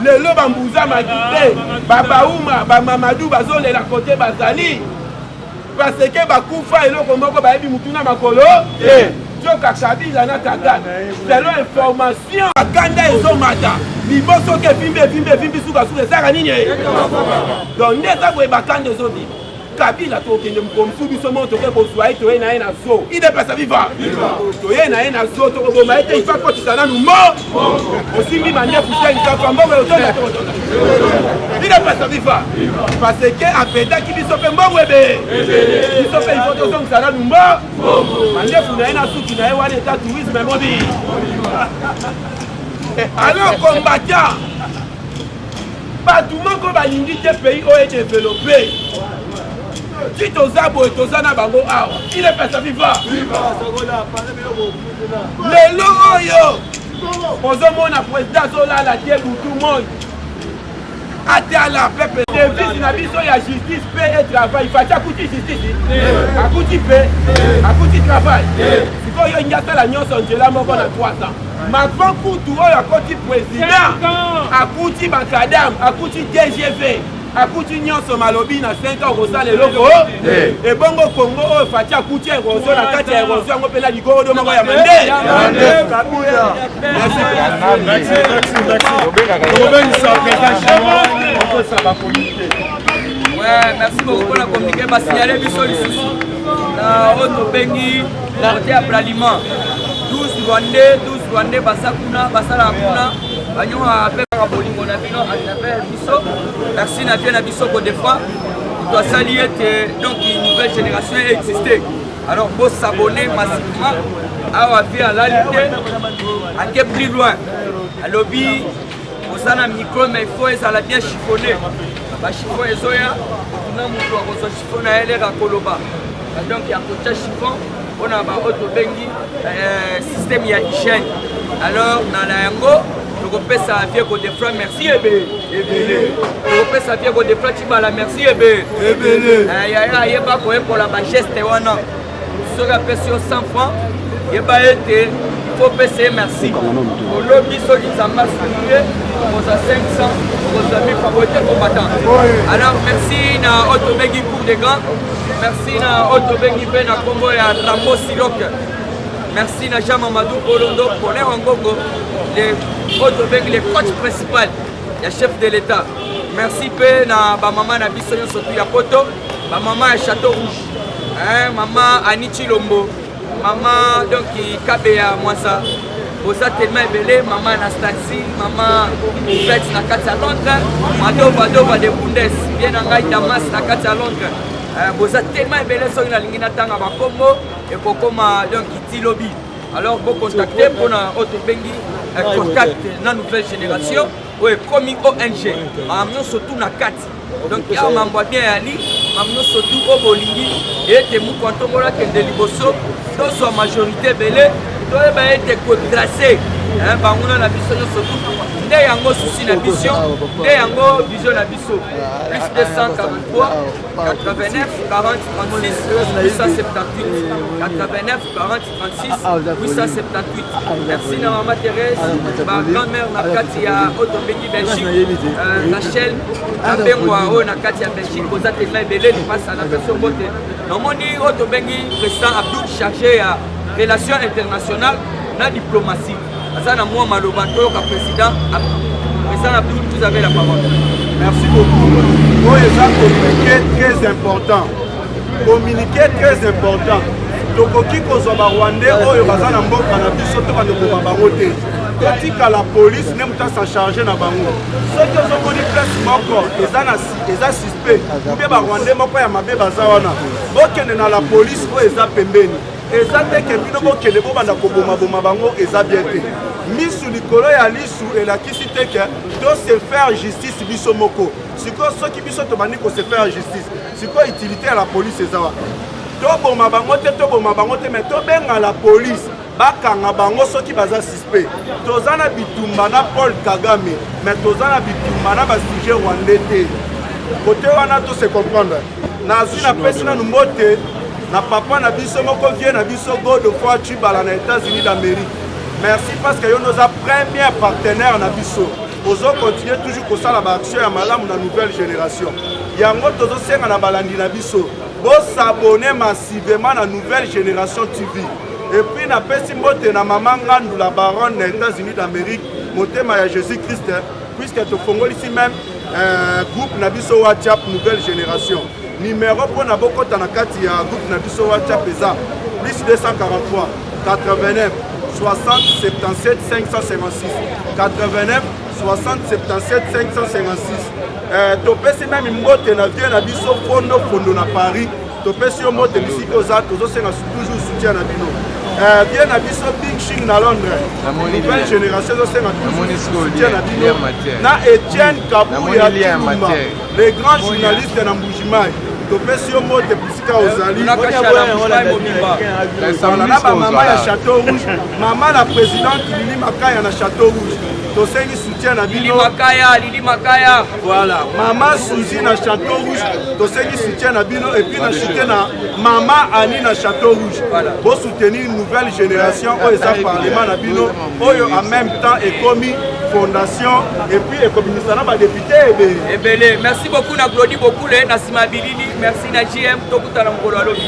lelo bambuza makite babauma bamamadou bazolela côté bazali parce que bakufa eloko moko bayebi mutuna makolo joka Kabila na Kagame selon information akanda ezomata liboso ke fimbi suka suka esaka nini donc nde eza boye bakanda ezobi Kabila tokende mukomsu biso mo toke kozwa etoye na ye na zo idepesa viva toye na ye na zo tokoboma ete ifa kotisa nanu mo osimbi mandefu sengisafa mbongo otola idepesa viva parce que apedaki biso mpe mbongo ebe biso mpe ifo tozongisa nanu mbo mandefu na ye na suki na ye wana eta tourisme mobi alors combattant bato moko balingi te pays oyo développé si toza boye toza na bango awa idepesa viva lelo oyo ozomona président azolala te butu moi atala pepe devise na biso ya justice mpe e travail fati akuti justice akuti mpe akuti travail sikoyo nyasala nyonso nzela moko na 3 ans Macron kutu oyo akoti président akuti bakadam akuti DGV akuti nyonso malobi na 5 ans okosala eloko ebongo Congo oyo fati akuti erosion na kati ya erosion yango mpena ligorodo moko ya mande merci beaucoup pour la communiquer basignaler biso lisusu na oyo tobengi côté ya braliment 12 Rwandais baza kuna basala kuna banyo apeka bolingo na bino atravers biso merci na bien na biso ko des fois doit saluer donc une nouvelle génération existait alors faut s'abonner massivement à via la lutte à que plus loin à lobby aux ana micro mais il faut ça bien chiffonner ba chiffon ezoya kuna mutu akozo chiffona ele ka koloba donc il y a côté chiffon on a ba auto bengi système ya hygiène alors na la yango tokopesa vie ko de frère merci ebe tokopesa vie ko de frère tibala merci ebe ya yeba ko pour la geste wana soka pesio 100 francs yeba ete faut payer merci au lobby so qui s'en passe pour 500 pour 1000 favorité combattant alors merci na auto bengi pour des grands merci na auto bengi pe na Congo ya Rambo Silok merci na Jean Mamadou Olondo pour les Wangongo les auto bengi les coach principal ya chef de l'état merci pe na ba maman na biso surtout ya poto ba maman ya Château Rouge maman Anichi Lombo maman donc Kabea Mwasa boza tellement ebele maman Anastasie maman Fête na kati ya Londres madova de Bundes bien ngai Damas na kati ya Londres boza tellement ebele soki nalingi natanga bakombo ekokoma donc itilobi alors vous contactez pour na auto bengi contact na nouvelle génération oyo ekomi ONG mamno surtout na kati donc ya mambo bien ali mamno surtout o bolingi ete mu kontongola kende liboso tozo majorité belé toyeba ete kotracer banguna na biso surtout nde yango souci na vision nde yango vision na biso plus 243 89 40 36 878 89 40 36 878 merci na maman Thérèse ma grand-mère na kati ya Otobengi Belgique Rachel abengwa oyo na kati ya Belgique boza tellement ebele pasa na version bote namoni Otobengi président Abdou chargé ya relations internationales na diplomatie Azana moi maloba toyoka président Abdou, vous avez la parole. Merci beaucoup. Oui, ça communiqué très important. Communiqué très important. Tokoki kozwa Rwandais oyo bazana mboka na biso to bande ko bango te. Totika la police ne muta s'en charger na bango. Soki ozomoni place moko eza suspect. Mbe ba Rwandais moko ya mabe bazawana. Bokende na la police oyo eza pembeni. Eza te ke bino bokende bo banda ko boma bango eza bien te. Misu likolo ya lisu elakisi te ke to se faire justice biso moko. Siko soki biso to bandi ko se faire justice. Siko utilité à la police ezawa. To boma bango te mais to benga la police. Bakanga bango soki baza suspect. Tozana bitumba na Paul Kagame, mais tozana bitumba na ba sujet rwandais te. Côté wana to se comprendre. Na zina pesi na mbote na papa na biso moko vie na biso God of War Chibala na États-Unis d'Amérique. Merci parce que nous sommes nos premiers partenaires na biso. Ozo continuer toujours comme ça la action ya malamu na nouvelle génération. Yango tozo senga na balandi na biso. Bo s'abonner massivement na nouvelle génération TV. Et puis na pesi mbote na maman Ngandu la baronne des États-Unis d'Amérique, motema ya Jésus-Christ puisque to fongoli ici même groupe na biso WhatsApp nouvelle génération. numéro pour na bokota na kati ya groupe na biso WhatsApp eza plus 243 89 60 77 556 89 60 77 556 topesi même mbote na vie na biso fondo na Paris topesi yo mbote bisika oza tozosenga toujours soutien na bino vie na biso Big Shing na Londres nouvelle génération ozosenga toujours soutien na bino na Etienne Kabuya Tulumba les grands journalistes na Mbujimai topesi yo mbote bisika ozali na bamama ya Château Rouge mama la présidente Lili Makaya na Château Rouge tosengi soutien na bino Lili Makaya voilà mama Suzy na Château Rouge tosengi soutien na bino et puis na soutien na mama Annie na Château Rouge pour soutenir une nouvelle génération au parlement na bino oyo en même temps ekomi fondation et puis ekominisa na ba député ebele merci beaucoup na Glody beaucoup na Simabilili merci na JM tokutana mokolo alobi